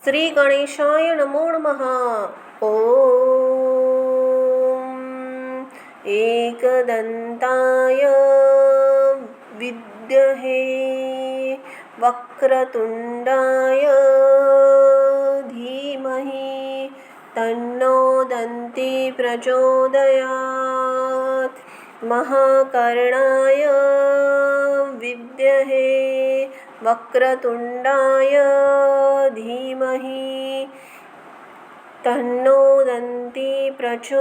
श्री गणेशाय नमो नमः। ॐ एकदन्ताय विद्महे वक्रतुण्डाय धीमहि तन्नो दन्ती प्रचोदयात्। महाकर्णाय विद्महे वक्रतुण्डाय धीमहि तन्नो दन्ती प्रचोदयात्।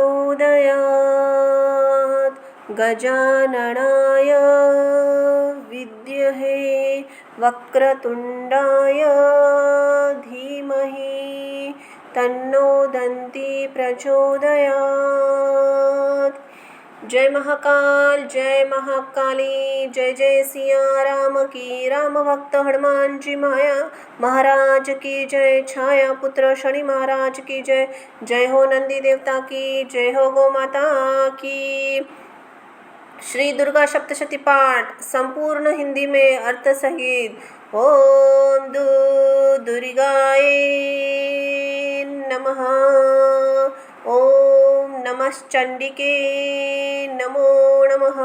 गजाननाय विद्महे वक्रतुण्डाय धीमहि तन्नो दन्ती प्रचोदयात्। जय महाकाल, जय महाकाली, जय जय सिया राम की, राम भक्त हनुमान जी माया महाराज की जय। छाया पुत्र शनि महाराज की जय। जय हो नंदी देवता की जय हो, गो माता की। श्री दुर्गा सप्तशती पाठ संपूर्ण हिंदी में अर्थ सहित। ओम दुर्गाय नमः। ओम नमश्चंडिके नमो नमः।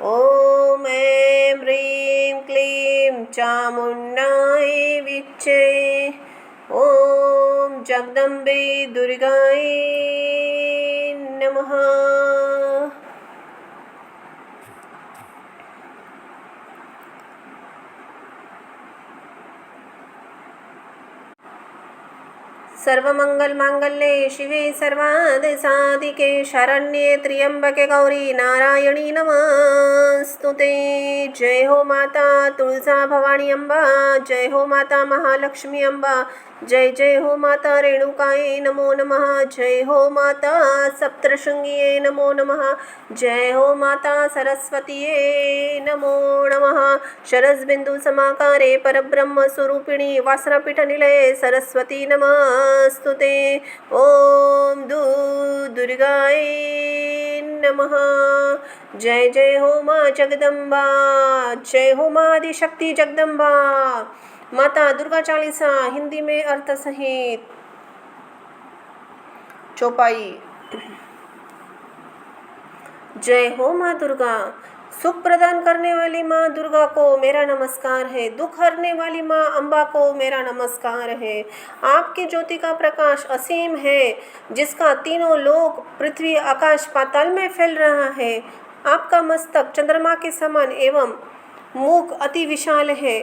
ओम ऐं ह्रीं क्लीं चामुण्डाय विच्चे। ओम जगदम्बे दुर्गाय नमः। सर्वमंगल मांगल्ये शिवे सर्वार्थ साधिके शरण्ये त्र्यंबके गौरी नारायणी नमस्तुते। जय हो माता तुळजा भवानी अम्बा, जय हो माता महालक्ष्मी अम्बा, जय जय हो माता रेणुकाये नमो नमः। जय हो माता सप्तशृंगिये नमो नमः। जय हो माता सरस्वतीये नमो नमः। शरस्बिंदु समाकारे परब्रह्म स्वरूपिणी वासनापीठ निलये सरस्वती नमस्तुते। ओम दुर्गाय नमः। जय जय हो माँ जगदम्बा, जय हो माँ आदिशक्ति जगदम्बा। माता दुर्गा चालीसा हिंदी में अर्थ सहित। चौपाई। जय हो माँ दुर्गा। सुख प्रदान करने वाली माँ दुर्गा को मेरा नमस्कार है। दुख हरने वाली माँ अम्बा को मेरा नमस्कार है। आपकी ज्योति का प्रकाश असीम है, जिसका तीनों लोक पृथ्वी आकाश पाताल में फैल रहा है। आपका मस्तक चंद्रमा के समान एवं मुख अति विशाल है।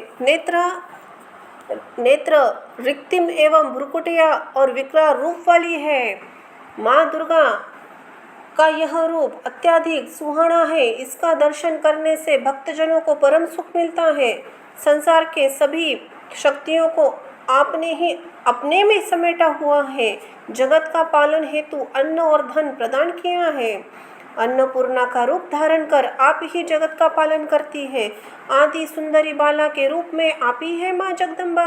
नेत्र रिक्तिम एवं भ्रुकुटिया और विकराल रूप वाली है। माँ दुर्गा का यह रूप अत्यधिक सुहाना है। इसका दर्शन करने से भक्तजनों को परम सुख मिलता है। संसार के सभी शक्तियों को आपने ही अपने में समेटा हुआ है। जगत का पालन हेतु अन्न और धन प्रदान किया है। अन्नपूर्णा का रूप धारण कर आप ही जगत का पालन करती है। आदि सुंदरी बाला के रूप में आप ही है माँ जगदम्बा।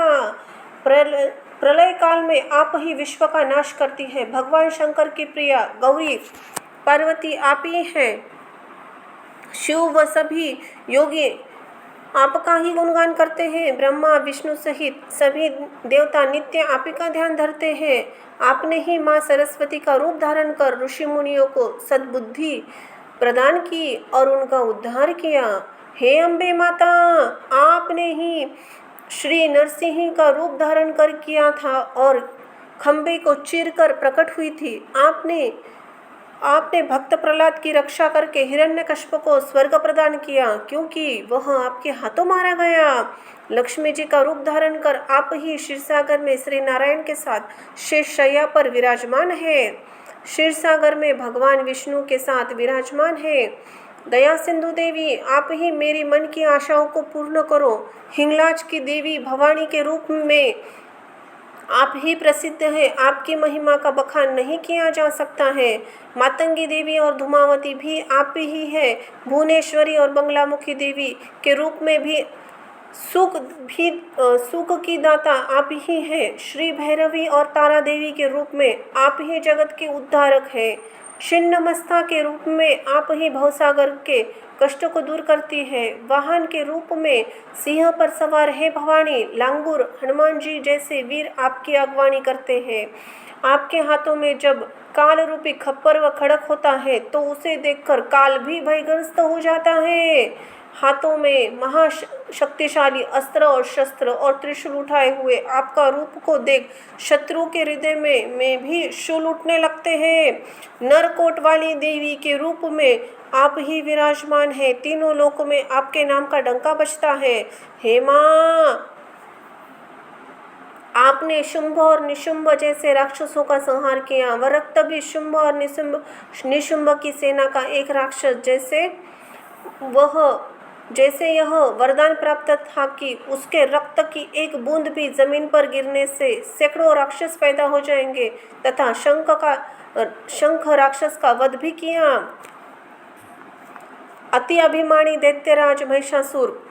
प्रलय काल में आप ही विश्व का नाश करती है। भगवान शंकर की प्रिया गौरी पार्वती आप ही हैं। शिव व सभी योगी आपका ही गुणगान करते हैं। ब्रह्मा विष्णु सहित सभी देवता नित्य आप ही का ध्यान धरते हैं। आपने ही माँ सरस्वती का रूप धारण कर ऋषि मुनियों को सद्बुद्धि प्रदान की और उनका उद्धार किया। हे अम्बे माता, आपने ही श्री नरसिंह का रूप धारण कर किया था और खंबे को चीरकर प्रकट हुई थी। आपने भक्त प्रहलाद की रक्षा करके हिरण्यकश्यप को स्वर्ग प्रदान किया, क्योंकि वह आपके हाथों मारा गया। लक्ष्मी जी का रूप धारण कर आप ही क्षीरसागर में श्री नारायण के साथ शेष शैया पर विराजमान है। क्षीरसागर में भगवान विष्णु के साथ विराजमान है। दया सिंधु देवी, आप ही मेरी मन की आशाओं को पूर्ण करो। हिंगलाज की देवी भवानी के रूप में आप ही प्रसिद्ध है। आपकी महिमा का बखान नहीं किया जा सकता है। मातंगी देवी और धूमावती भी आप ही है। भुवनेश्वरी और बंगलामुखी देवी के रूप में भी सुख की दाता आप ही है। श्री भैरवी और तारा देवी के रूप में आप ही जगत के उद्धारक है। छिन्न मस्ता के रूप में आप ही भवसागर के कष्ट को दूर करती है। वाहन के रूप में सिंह पर सवार है भवानी, लांगूर हनुमान जी जैसे वीर आपकी अगवानी करते हैं। आपके हाथों में जब काल रूपी खप्पर व खड़क होता है तो उसे देखकर काल भी भयग्रस्त हो जाता है। हाथों में महाशक्तिशाली अस्त्र और शस्त्र और त्रिशूल उठाए हुए आपका रूप को देख शत्रु के हृदय में भी शूल उठने लगते हैं। नरकोट वाली देवी के रूप में आप ही विराजमान हैं। तीनों लोकों में आपके नाम का डंका बजता है। हे माँ, आपने शुंभ और निशुंभ जैसे राक्षसों का संहार किया। वह रक्त भी शुंभ और निशुंभ की सेना का एक राक्षस जैसे यह वरदान प्राप्त था कि उसके रक्त की एक बूंद भी जमीन पर गिरने से सैकड़ों राक्षस पैदा हो जाएंगे, तथा शंख राक्षस का वध भी किया। अति अभिमानी दैत्यराज महिषासुर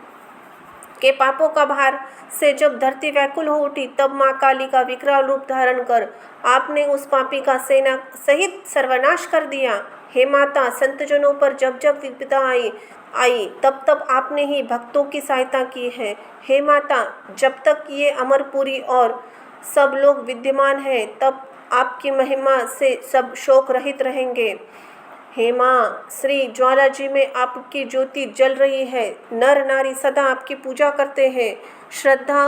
के पापों का भार से जब धरती व्याकुल हो उठी, तब माँ काली का विकराल रूप धारण कर आपने उस पापी का सेना सहित सर्वनाश कर दिया। हे माता, संतजनों पर जब जब विपदा आई तब तब आपने ही भक्तों की सहायता की है। हे माता, जब तक ये अमरपुरी और सब लोग विद्यमान हैं, तब आपकी महिमा से सब शोक रहित रहेंगे। हे माँ, श्री ज्वाला जी में आपकी ज्योति जल रही है। नर नारी सदा आपकी पूजा करते हैं। श्रद्धा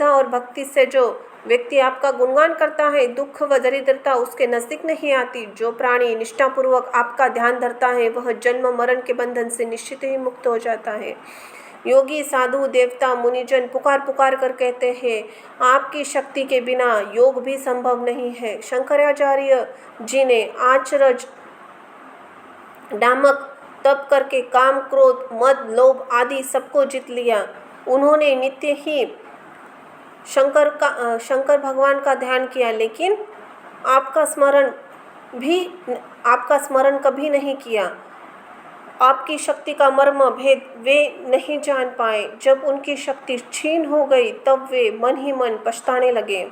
और भक्ति से जो व्यक्ति आपका गुणगान करता है, दुख व दरिद्रता उसके नजदीक नहीं आती। जो प्राणी निष्ठापूर्वक आपका ध्यान धरता है, वह जन्म मरण के बंधन से निश्चित ही मुक्त हो जाता है। योगी, साधु, देवता, मुनिजन पुकार कर कहते हैं, आपकी शक्ति के बिना योग भी संभव नहीं है। शंकराचार्य जी ने आचरज नामक तप करके काम, क्रोध, मद, लोभ आदि सबको जीत लिया। उन्होंने नित्य ही शंकर भगवान का ध्यान किया, लेकिन आपका स्मरण कभी नहीं किया। आपकी शक्ति का मर्म भेद वे नहीं जान पाए। जब उनकी शक्ति क्षीण हो गई, तब वे मन ही मन पछताने लगे।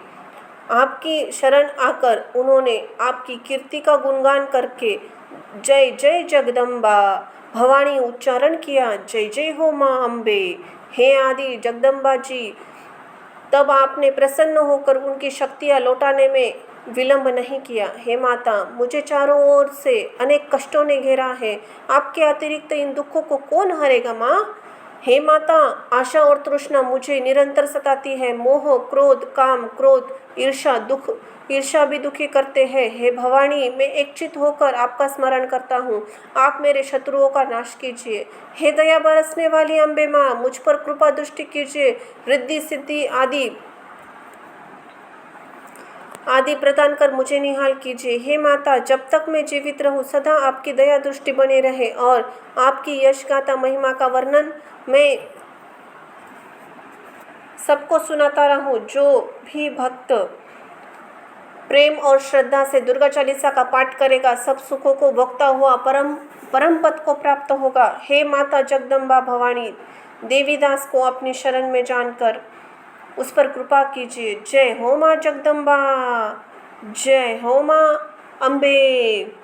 आपकी शरण आकर उन्होंने आपकी कीर्ति का गुणगान करके जय जय जगदम्बा भवानी उच्चारण किया। जय जय हो माँ अम्बे, हे आदि जगदम्बा जी। तब आपने प्रसन्न होकर उनकी शक्तियाँ लौटाने में विलंब नहीं किया। हे माता, मुझे चारों ओर से अनेक कष्टों ने घेरा है। आपके अतिरिक्त इन दुखों को कौन हरेगा माँ? हे माता, आशा और तृष्णा मुझे निरंतर सताती है। मोह, क्रोध, काम, क्रोध, ईर्ष्या भी दुखी करते हैं। हे भवानी, मैं एकचित होकर आपका स्मरण करता हूँ। आप मेरे शत्रुओं का नाश कीजिए। हे दया बरसने वाली अम्बे माँ, मुझ पर कृपा दृष्टि कीजिए। रिद्धि सिद्धि आदि प्रदान कर मुझे निहाल कीजिए। हे माता, जब तक मैं जीवित रहूं, सदा आपकी दया दृष्टि बने रहे और आपकी यश गाथा महिमा का वर्णन मैं सबको सुनाता रहूं। जो भी भक्त प्रेम और श्रद्धा से दुर्गा चालीसा का पाठ करेगा, सब सुखों को भोगता हुआ परम पद को प्राप्त होगा। हे माता जगदम्बा भवानी, देवीदास को अपनी शरण में जानकर उस पर कृपा कीजिए। जय हो माँ जगदम्बा, जय हो माँ अम्बे।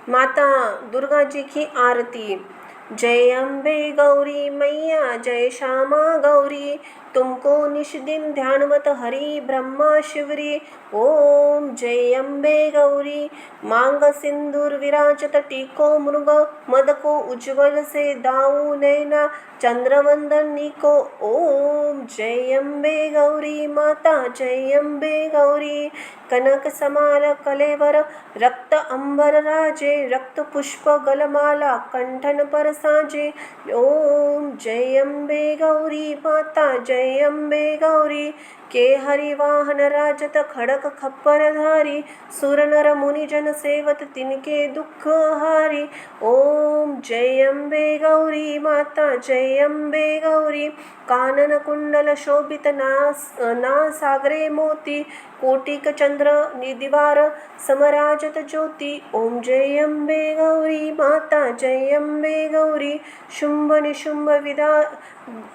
माता दुर्गा जी की आरती। जय अम्बे गौरी मैया, जय श्यामा गौरी, तुमको निश दिन ध्यानवत हरि ब्रह्मा शिवरी। ओम जय अम्बे गौरी, मांग सिंदूर विराजत टीको मृग, मद को उज्ज्वल से दाऊ नैना चंद्रवंदनी को। ओम जय अम्बे गौरी माता, जय अम्बे गौरी, कनक समाल कलेवर रक्त अंबर राजे, रक्त पुष्प गलमाला कंठन पर साजे। ओम जय अम्बे गौरी माता, जय अम्बे गौरी, के हरि वाहन राजत खड़क खप्पर धारी, सुर नर मुनि जन सेवत तिनके दुख हारी। ओम जय अम्बे गौरी माता, जय अम्बे गौरी, कानन कुंडल शोभित नासाग्रे मोती कोटिक चंद्र निदिवार समराजत ज्योति। ओम जय अम्बे गौरी माता जय अम्बे गौरी शुंभ निशुंभ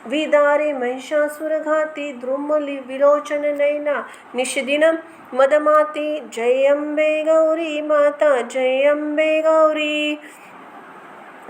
विदारे महिषासुर घाती द्रुमलि विलोचन नैना निषदिनं मदमाती। जय अम्बे गौरी माता जय अम्बे गौरी।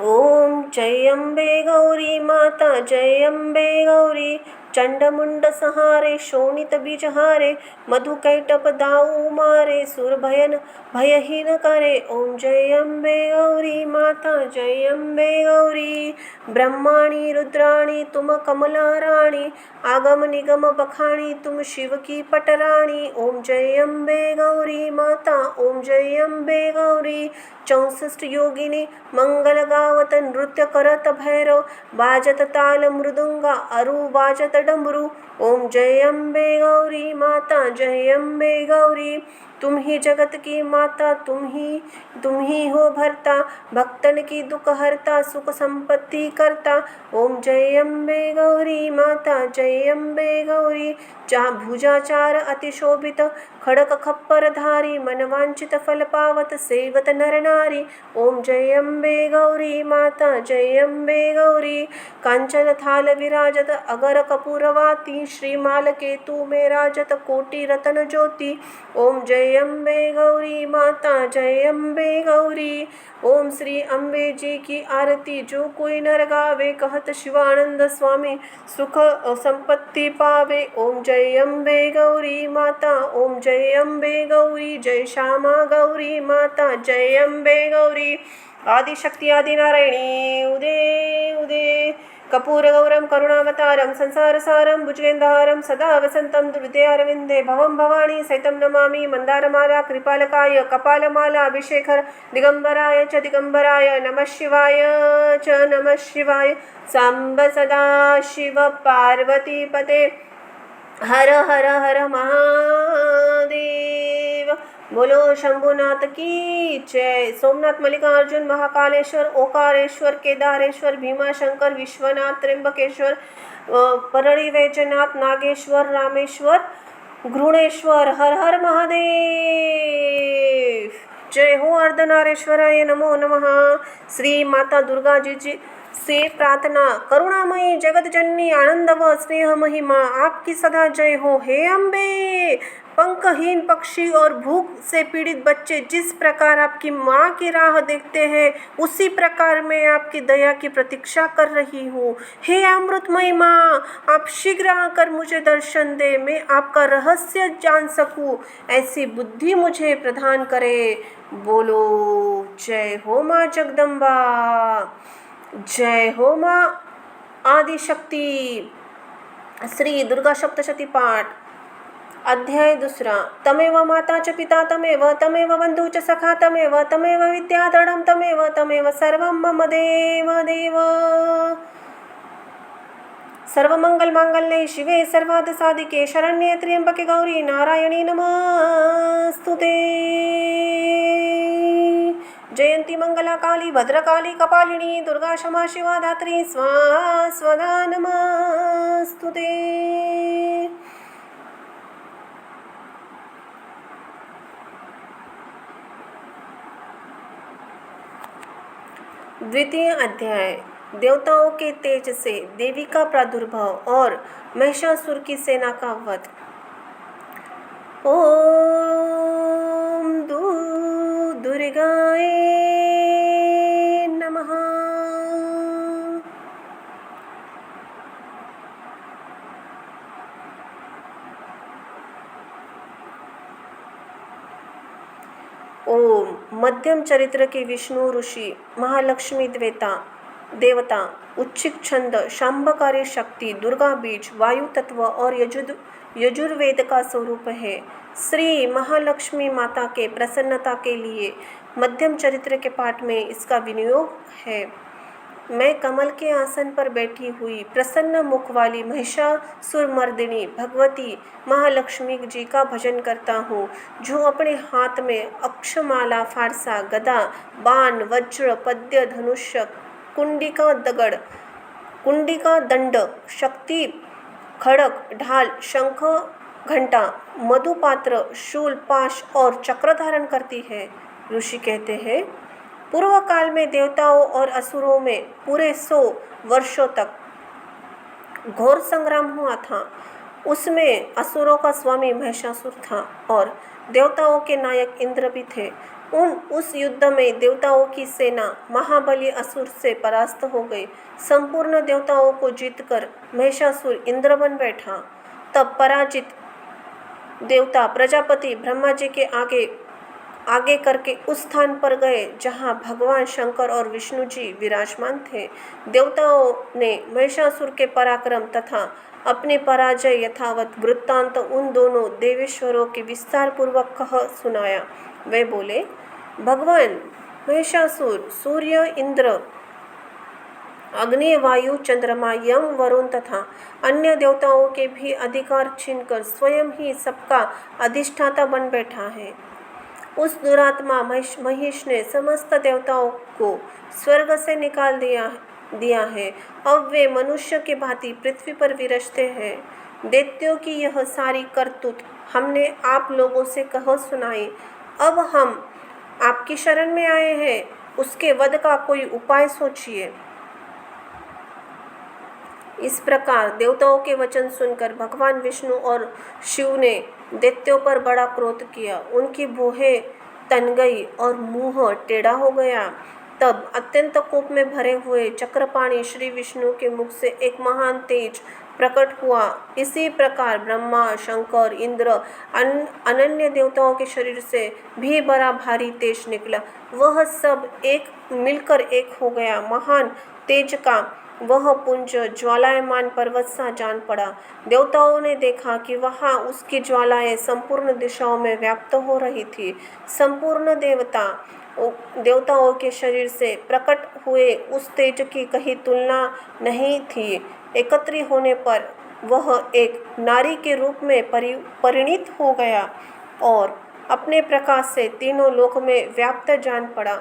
ओम जय अम्बे गौरी माता जय अम्बे गौरी चंडमुंड सहारे शोणित बीजहारे मधुकैटप दाऊ मारे सुर भयहीन करे। ओम जय अम्बे गौरी माता जय अम्बे गौरी ब्रह्माणी रुद्राणी तुम कमला रानी आगम निगम बखानी तुम शिव की पटरानी। ओम जय अम्बे गौरी माता ओम जय अम्बे गौरी 64 योगिनी मंगल गावत नृत्य करत भैरव बाजत ताल मृदुंगा अरु बाजत डमरू। ओम जय अम्बे गौरी माता जय अम्बे गौरी तुम ही जगत की माता तुम ही हो भरता भक्तन की दुख हरता सुख संपत्ति करता। ओम जय अम्बे गौरी माता जय अम्बे गौरी भुजाचार अतिशोभित खड़क खप्पर धारी मनवांचित फल पावत सेवत नर नारी। ओम जय अम्बे गौरी माता जय अम्बे गौरी कांचन थाल विराजत अगर कपूरवाती श्रीमाल केतु में राजत कोटि रतन ज्योति। ओम जय अम्बे गौरी माता जय अम्बे गौरी। ओम श्री अम्बे जी की आरती जो कोई नर गावे कहत शिवानंद स्वामी सुख संपत्ति पावे। ओम जय अम्बे गौरी माता ओम जय अम्बे गौरी जय श्यामा गौरी माता जय अम्बे गौरी आदिशक्ति आदिनारायणी उदे उदे कपूर गौरम करुणावतारम संसारसारम भुजगेन्द्रहारम सदा वसंतम हृदयारविंदे भवम भवानी सहितं नमामि मंदारमाला कृपालकाय कपालमाला अभिषेखर दिगंबराय च दिगंबराय नमः शिवाय च नमः शिवाय सांब सदा शिव पार्वती पते हर हर हर महादेव। बोलो शंभुनाथ की जय। सोमनाथ मल्लिकार्जुन महाकालेश्वर ओकारेश्वर केदारेश्वर भीमाशंकर विश्वनाथ त्र्यंबकेश्वर परळी वैजनाथ नागेश्वर रामेश्वर घृणेश्वर हर हर महादेव। जय हो अर्धनारेश्वराय नमो नमः। श्री माता दुर्गा जी से प्रार्थना करुणामयी जगत जननी आनंद व स्नेह महिमा आपकी सदा जय हो। हे अम्बे पंखहीन पक्षी और भूख से पीड़ित बच्चे जिस प्रकार आपकी माँ की राह देखते हैं उसी प्रकार मैं आपकी दया की प्रतीक्षा कर रही हूँ। हे अमृतमयी माँ आप शीघ्र आकर मुझे दर्शन दे मैं आपका रहस्य जान सकूँ ऐसी बुद्धि मुझे प्रदान करे। बोलो जय हो माँ जगदम्बा जय हो माँ आदिशक्ति। श्री दुर्गा सप्तशती पाठ अध्याय 2 तमेव माता च पिता तमेव बंधु च सखा तमेव विद्या दृढं तमेव सर्वं मम देव देव। सर्वमंगल मांगल्ये शिवे सर्वार्थ साधिके शरण्ये त्र्यंबके गौरी नारायणी नमस्तुते। जयंती मंगला काली भद्रकाली कपालिनी दुर्गा क्षमा शिवा धात्री स्वाहा स्वधा नमस्तुते। द्वितीय अध्याय देवताओं के तेज से देवी का प्रादुर्भाव और महिषासुर की सेना का वध। ओम दुर्गाय नमः। ओम मध्यम चरित्र के विष्णु ऋषि महालक्ष्मी देवता उच्चिक छंद शांभकारी शक्ति दुर्गा बीज वायु तत्व और यजुर्वेद का स्वरूप है। श्री महालक्ष्मी माता के प्रसन्नता के लिए मध्यम चरित्र के पाठ में इसका विनियोग है। मैं कमल के आसन पर बैठी हुई प्रसन्न मुख वाली महिषासुरमर्दिनी भगवती महालक्ष्मी जी का भजन करता हूँ जो अपने हाथ में अक्षमाला फारसा गदा बाण वज्र पद्य धनुष्य कुंडिका दगड़ कुंडिका, दंड, शक्ति, खड़ग, ढाल, शंख, घंटा, मधुपात्र, शूल, पाश और चक्र धारण करती है। ऋषि कहते हैं, पूर्व काल में देवताओं और असुरों में पूरे 100 वर्षों तक घोर संग्राम हुआ था। उसमें असुरों का स्वामी महिषासुर था और देवताओं के नायक इंद्र भी थे। उस युद्ध में देवताओं की सेना महाबली असुर से परास्त हो गई। संपूर्ण देवताओं को जीतकर महिषासुर इंद्र बन बैठा। तब पराजित देवता प्रजापति ब्रह्मा जी के आगे करके उस स्थान पर गए जहाँ भगवान शंकर और विष्णु जी विराजमान थे। देवताओं ने महिषासुर के पराक्रम तथा अपनी पराजय यथावत वृत्तांत उन दोनों देवेश्वरों के विस्तार पूर्वक कह सुनाया। वे बोले, भगवान महिषासुर सूर्य, इंद्र, अग्नि, वायु, चंद्रमा, यम, वरुण तथा अन्य देवताओं के भी अधिकार छीनकर स्वयं ही सबका अधिष्ठाता बन बैठा है। उस दुरात्मा महिष ने समस्त देवताओं को स्वर्ग से निकाल दिया है। अब वे मनुष्य के भांति पृथ्वी पर विराजते हैं। दैत्यों की यह सारी करतूत हमने आप लोगों से कह सुनाई। अब हम आपकी शरण में आए हैं, उसके वध का कोई उपाय सोचिए। इस प्रकार देवताओं के वचन सुनकर भगवान विष्णु और शिव ने दैत्यों पर बड़ा क्रोध किया। उनकी भौहें तन गई और मुंह टेढ़ा हो गया। तब अत्यंत कोप में भरे हुए चक्रपाणी श्री विष्णु के मुख से एक महान तेज प्रकट हुआ। इसी प्रकार ब्रह्मा, शंकर, इंद्र, अनन्य देवताओं के शरीर से भी बड़ा भारी तेज निकला। वह सब मिलकर एक हो गया। महान तेज का वह पुंज ज्वालायमान पर्वत सा जान पड़ा। देवताओं ने देखा कि वहाँ उसकी ज्वालाएं संपूर्ण दिशाओं में व्याप्त हो रही थी। संपूर्ण देवताओं के शरीर से प्रकट हुए उस तेज की कहीं तुलना नहीं थी। एकत्रित होने पर वह एक नारी के रूप में परिणित हो गया और अपने प्रकाश से तीनों लोक में व्याप्त जान पड़ा।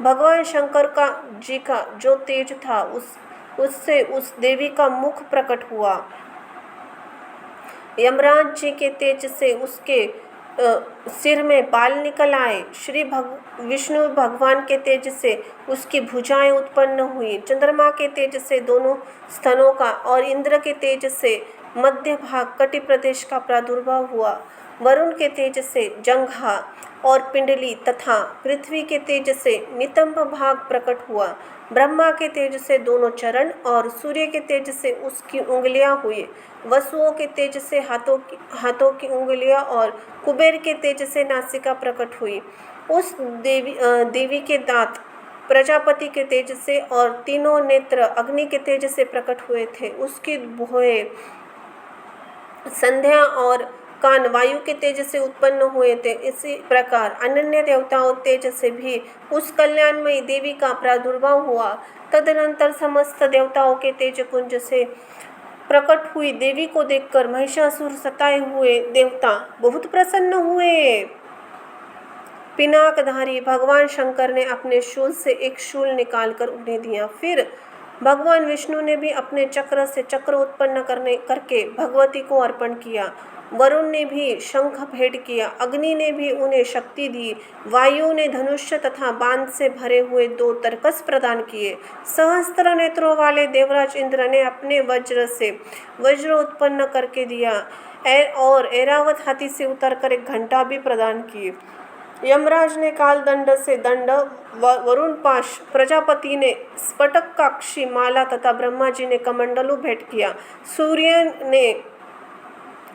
भगवान शंकर का जो तेज था उससे उस देवी का मुख प्रकट हुआ। यमराज जी के तेज से उसके सिर में बाल निकल आए। श्री विष्णु भगवान के तेज से उसकी भुजाएं उत्पन्न हुई। चंद्रमा के तेज से दोनों स्तनों का और इंद्र के तेज से मध्य भाग कटि प्रदेश का प्रादुर्भाव हुआ। वरुण के तेज से जंघा और पिंडली तथा पृथ्वी के तेज से नितंब भाग प्रकट हुआ। ब्रह्मा के तेज से दोनों चरण और सूर्य के तेज से उसकी उंगलियां हुई। वसुओं के तेज से हाथों की उंगलियां और कुबेर के तेज से नासिका प्रकट हुई। उस देवी के दांत प्रजापति के तेज से और तीनों नेत्र अग्नि के तेज से प्रकट हुए थे। उसकी भौहें संध्या और कान वायु के तेज से उत्पन्न हुए थे। इसी प्रकार अनन्य देवताओं तेज से भी उस कल्याणमयी देवी का प्रादुर्भाव हुआ। तदनंतर समस्त देवताओं के तेज पुंज से प्रकट हुई देवी को देखकर महिषासुर सताए हुए देवता बहुत प्रसन्न हुए। पिनाकधारी भगवान शंकर ने अपने शूल से एक शूल निकालकर उन्हें दिया। फिर भगवान विष्णु ने भी अपने चक्र से चक्र उत्पन्न करके भगवती को अर्पण किया। वरुण ने भी शंख भेंट किया। अग्नि ने भी उन्हें शक्ति दी। वायु ने धनुष्य तथा बाण से भरे हुए 2 तरकस प्रदान किए। सहस्त्र नेत्रों वाले देवराज इंद्र ने अपने वज्र से वज्र उत्पन्न करके दिया और ऐरावत हाथी से उतरकर एक घंटा भी प्रदान की। यमराज ने काल दंड से दंड, वरुण पाश, प्रजापति ने स्फटकाक्षी माला तथा ब्रह्मा जी ने कमंडलू भेंट किया। सूर्य ने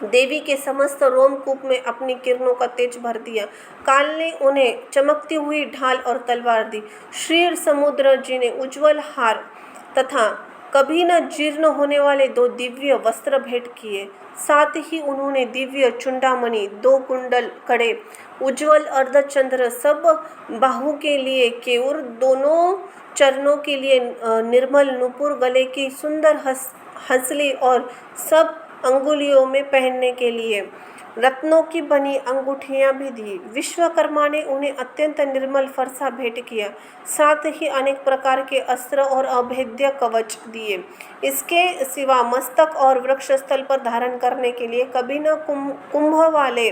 देवी के समस्त रोमकूप में अपनी किरणों का तेज भर दिया। काल ने उन्हें चमकती हुई ढाल और तलवार दी। श्री समुद्र जी ने उज्ज्वल हार तथा कभी न जीर्ण होने वाले 2 दिव्य वस्त्र भेंट किए। साथ ही उन्होंने दिव्य चुंडामणि, 2 कुंडल, कड़े, उज्ज्वल अर्धचंद्र, सब बाहु के लिए केयूर, दोनों चरणों के लिए निर्मल नुपुर, गले की सुंदर हंसली और सब अंगुलियों में पहनने के लिए रत्नों की बनी अंगूठियां भी दी। विश्वकर्मा ने उन्हें अत्यंत निर्मल फरसा भेंट किया, साथ ही अनेक प्रकार के अस्त्र और अभेद्य कवच दिए। इसके सिवा मस्तक और वक्षस्थल पर धारण करने के लिए कभी न कुंभ वाले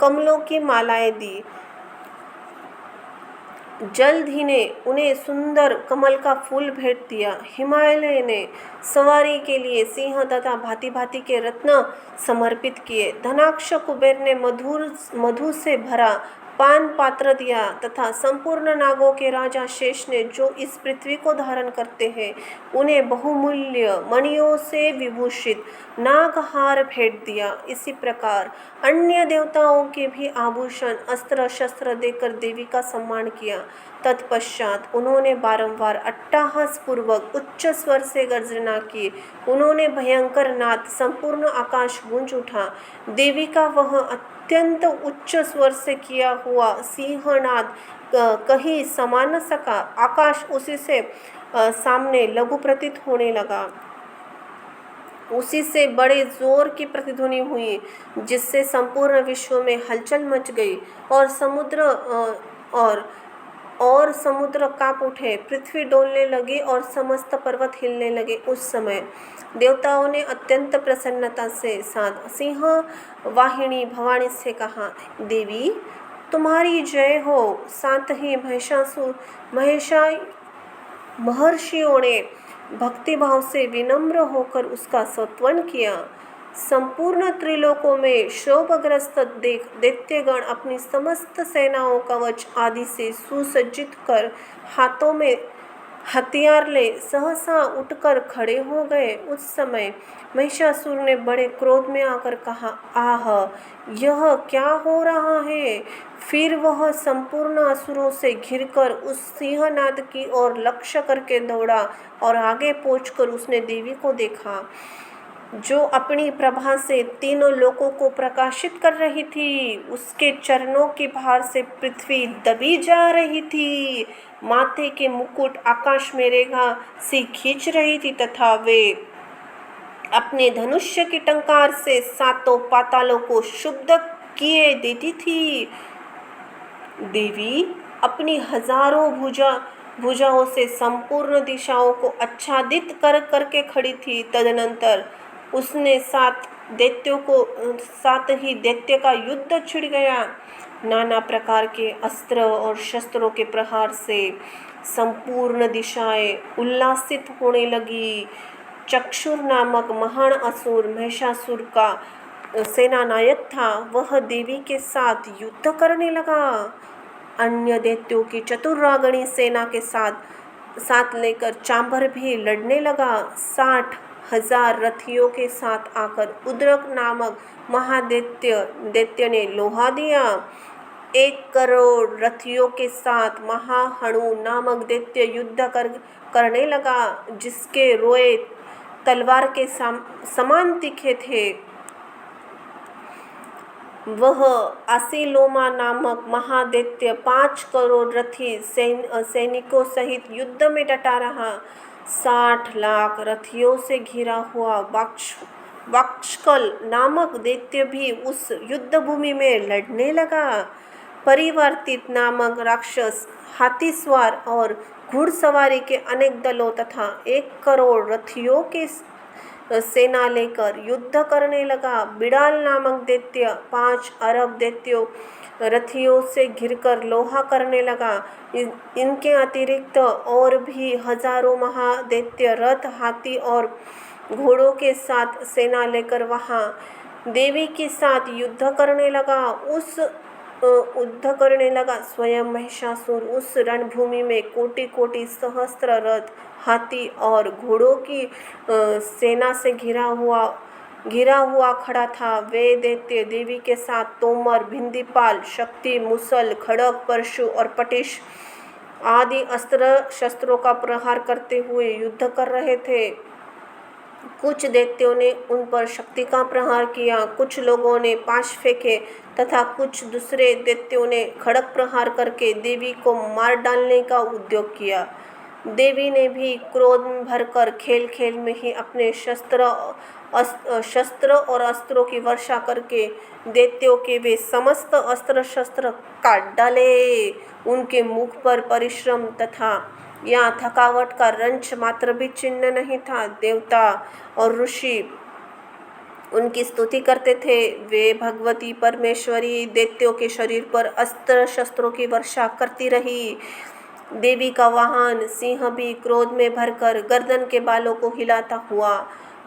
कमलों की मालाएं दी। जल्द ही ने उन्हें सुंदर कमल का फूल भेंट दिया। हिमालय ने सवारी के लिए सिंह तथा भांति भांति के रत्न समर्पित किए। धनाक्ष कुबेर ने मधु से भरा पान पात्र दिया तथा संपूर्ण नागों के राजा शेष ने, जो इस पृथ्वी को धारण करते हैं, उन्हें बहुमूल्य मणियों से विभूषित नागहार भेंट दिया। इसी प्रकार अन्य देवताओं के भी आभूषण, अस्त्र शस्त्र देकर देवी का सम्मान किया। तत्पश्चात उन्होंने बारंबार अट्टहास पूर्वक उच्च स्वर से गर्जना की। उन्होंने भयंकर नाद, संपूर्ण आकाश गूंज उठा। देवी का वह अत्यंत उच्च स्वर से किया हुआ सिंहनाद कहीं समा न सका। आकाश उसी से सामने लघु प्रतीत होने लगा। उसी से बड़े जोर की प्रतिध्वनि हुई, जिससे संपूर्ण विश्व में हलचल मच गई और समुद्र कांप उठे, पृथ्वी डोलने लगी और समस्त पर्वत हिलने लगे। उस समय देवताओं ने अत्यंत प्रसन्नता से साथ सिंह वाहिनी भवानी से कहा, देवी तुम्हारी जय हो। साथ ही महर्षियों ने भक्तिभाव से विनम्र होकर उसका स्तवन किया। संपूर्ण त्रिलोकों में शोभग्रस्त दैत्यगण अपनी समस्त सेनाओं कवच आदि से सुसज्जित कर हाथों में हथियार ले सहसा उठकर खड़े हो गए। उस समय महिषासुर ने बड़े क्रोध में आकर कहा, आह, यह क्या हो रहा है। फिर वह संपूर्ण असुरों से घिरकर उस सिंहनाद की ओर लक्ष्य करके दौड़ा और आगे पहुंचकर उसने देवी को देखा, जो अपनी प्रभा से तीनों लोकों को प्रकाशित कर रही थी। उसके चरणों के भार से पृथ्वी दबी जा रही थी। माथे के मुकुट आकाश में रेखा सी खींच रही थी तथा वे अपने धनुष्य की टंकार से सातों पातालों को शुद्ध किए देती थी। देवी अपनी हजारों भुजाओं से संपूर्ण दिशाओं को आच्छादित करके खड़ी थी। तदनंतर उसने सात ही दैत्य का युद्ध छिड़ गया। नाना प्रकार के अस्त्र और शस्त्रों के प्रहार से संपूर्ण दिशाएं उल्लासित होने लगी। चक्षुर नामक महान असुर महिषासुर का सेनानायक था, वह देवी के साथ युद्ध करने लगा। अन्य दैत्यों की चतुर्रागणी सेना के साथ लेकर चांबर भी लड़ने लगा। 60,000 रथियों के साथ आकर उद्रक नामक महादैत्य ने लोहा दिया। 1 करोड़ रथियों के साथ महाहणु नामक दैत्य युद्ध करने लगा, जिसके रोए तलवार के समान तीखे थे। वह आसीलोमा नामक महादैत्य 5 करोड़ रथी सैनिकों सहित युद्ध में डटा रहा। 60 लाख रथियों से घिरा हुआ वाक्षकल नामक दैत्य भी उस युद्ध भूमि में लड़ने लगा। परिवर्तित नामक राक्षस हाथी सवार और घुड़सवारी के अनेक दलों तथा 1 करोड़ रथियों के सेना लेकर युद्ध करने लगा। बिड़ाल नामक दैत्य 5 अरब रथियों से घिरकर लोहा करने लगा। इनके अतिरिक्त और भी हजारों महादैत्य रथ, हाथी और घोड़ों के साथ सेना लेकर वहां देवी के साथ युद्ध करने लगा। स्वयं महिषासुर उस रणभूमि में कोटि कोटि सहस्त्र रथ, हाथी और घोड़ों की सेना से घिरा हुआ खड़ा था। वे दैत्य देवी के साथ तोमर, भिंदीपाल, शक्ति, मुसल, खड़ग, परशु और पटिश आदि अस्त्र शस्त्रों का प्रहार करते हुए युद्ध कर रहे थे। कुछ दैत्यों ने उन पर शक्ति का प्रहार किया, कुछ लोगों ने पाश फेंके तथा कुछ दूसरे दैत्यों ने खड़ग प्रहार करके देवी को मार डालने का उद्योग किया। देवी ने भी क्रोध में भरकर खेल खेल में ही अपने शस्त्र और अस्त्रों की वर्षा करके दैत्यों के वे समस्त अस्त्र शस्त्र काट डाले। उनके मुख पर परिश्रम तथा या थकावट का रंच मात्र भी चिन्ह नहीं था। देवता और ऋषि उनकी स्तुति करते थे। वे भगवती परमेश्वरी दैत्यों के शरीर पर अस्त्र शस्त्रों की वर्षा करती रही। देवी का वाहन सिंह भी क्रोध में भरकर गर्दन के बालों को हिलाता हुआ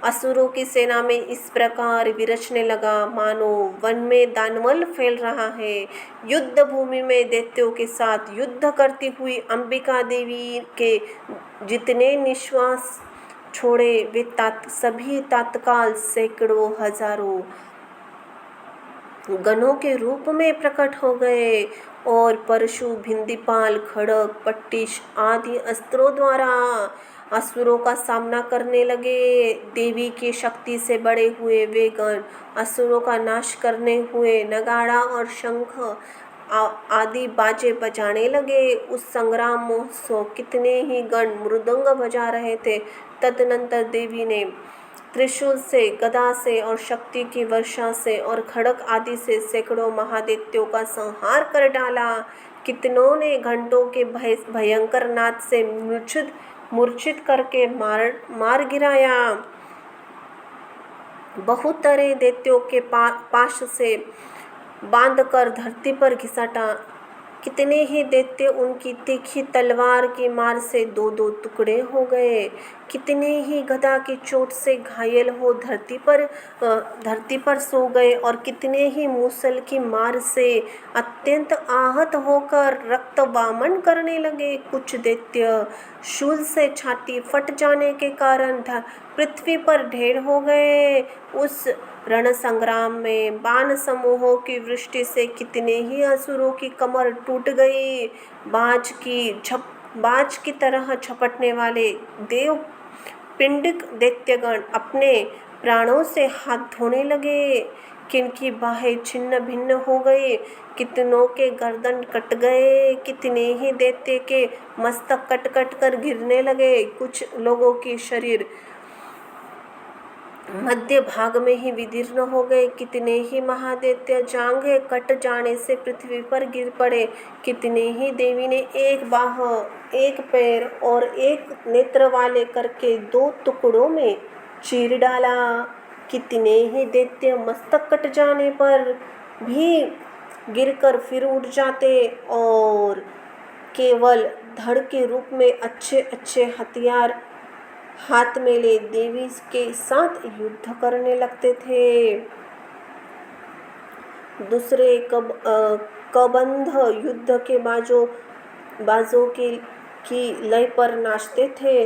असुरों की सेना में इस प्रकार विरचने लगा मानो वन में दानवल फैल रहा है। युद्ध भूमि में दैत्यों के साथ युद्ध करती हुई अंबिका देवी के जितने निश्वास छोड़े वे सभी तत्काल सैकड़ों हजारों गणों के रूप में प्रकट हो गए और परशु भिंदीपाल खड़ग पट्टिश आदि अस्त्रों द्वारा असुरों का सामना करने लगे। देवी की शक्ति से बड़े हुए वे गण असुरों का नाश करने हुए नगाड़ा और शंख आदि बाजे बजाने लगे। उस संग्राम महोत्सव कितने ही गण मृदंग बजा रहे थे। तदनंतर देवी ने त्रिशूल से, गदा से और शक्ति की वर्षा से और खड़ग आदि से सैकड़ों महादैत्यों का संहार कर डाला। कितनों ने घंटों के भयंकर नाद से मूर्छित करके मार गिराया। बहुत तरह दैत्यों के पाश से बांधकर धरती पर घिसाटा। कितने ही दैत्य उनकी तीखी तलवार की मार से दो दो टुकड़े हो गए। कितने ही गदा की चोट से घायल हो धरती पर सो गए और कितने ही मूसल की मार से अत्यंत आहत होकर रक्त वामन करने लगे। कुछ दैत्य शूल से छाती फट जाने के कारण पृथ्वी पर ढेर हो गए। उस रण संग्राम में बाण समूहों की वृष्टि से कितने ही असुरों की कमर टूट गई। बाज की तरह झपटने वाले देव पिंडिक दैत्यगण अपने प्राणों से हाथ धोने लगे। किनकी बाहें छिन्न भिन्न हो गई, कितनों के गर्दन कट गए, कितने ही दैत्य के मस्तक कट कट कर गिरने लगे। कुछ लोगों के शरीर मध्य भाग में ही विदीर्ण हो गए। कितने ही महादैत्य जांघें कट जाने से पृथ्वी पर गिर पड़े। कितने ही देवी ने एक बाह, एक पैर और एक नेत्र वाले करके दो टुकड़ों में चीर डाला। कितने ही दैत्य मस्तक कट जाने पर भी गिरकर फिर उठ जाते और केवल धड़ के रूप में अच्छे अच्छे हथियार हाथ में ले देवी के साथ युद्ध करने लगते थे। दूसरे कबंध युद्ध के बाजों की लय पर नाचते थे।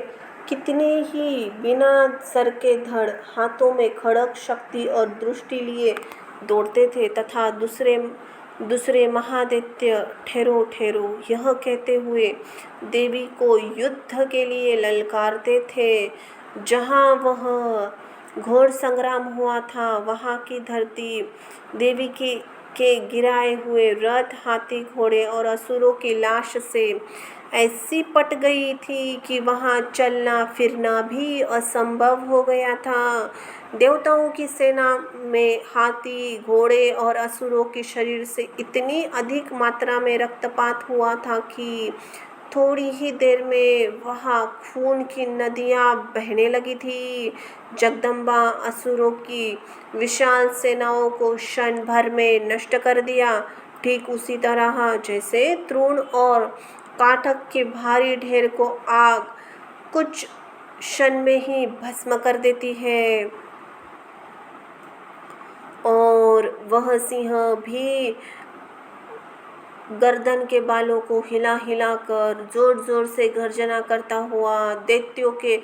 कितने ही बिना सर के धड़ हाथों में खड़ग शक्ति और दृष्टि लिए दौड़ते थे तथा दूसरे महादैत्य ठहरो ठहरो यह कहते हुए देवी को युद्ध के लिए ललकारते थे। जहाँ वह घोर संग्राम हुआ था वहाँ की धरती देवी के गिराए हुए रथ, हाथी, घोड़े और असुरों की लाश से ऐसी पट गई थी कि वहाँ चलना फिरना भी असंभव हो गया था। देवताओं की सेना में हाथी, घोड़े और असुरों के शरीर से इतनी अधिक मात्रा में रक्तपात हुआ था कि थोड़ी ही देर में वहाँ खून की नदियाँ बहने लगी थी। जगदम्बा असुरों की विशाल सेनाओं को क्षण भर में नष्ट कर दिया। ठीक उसी तरह जैसे तृण और काठक के भारी ढेर को आग कुछ क्षण में ही भस्म कर देती है। और वह सिंह भी गर्दन के बालों को हिला हिला कर जोर जोर से गर्जना करता हुआ दैत्यों के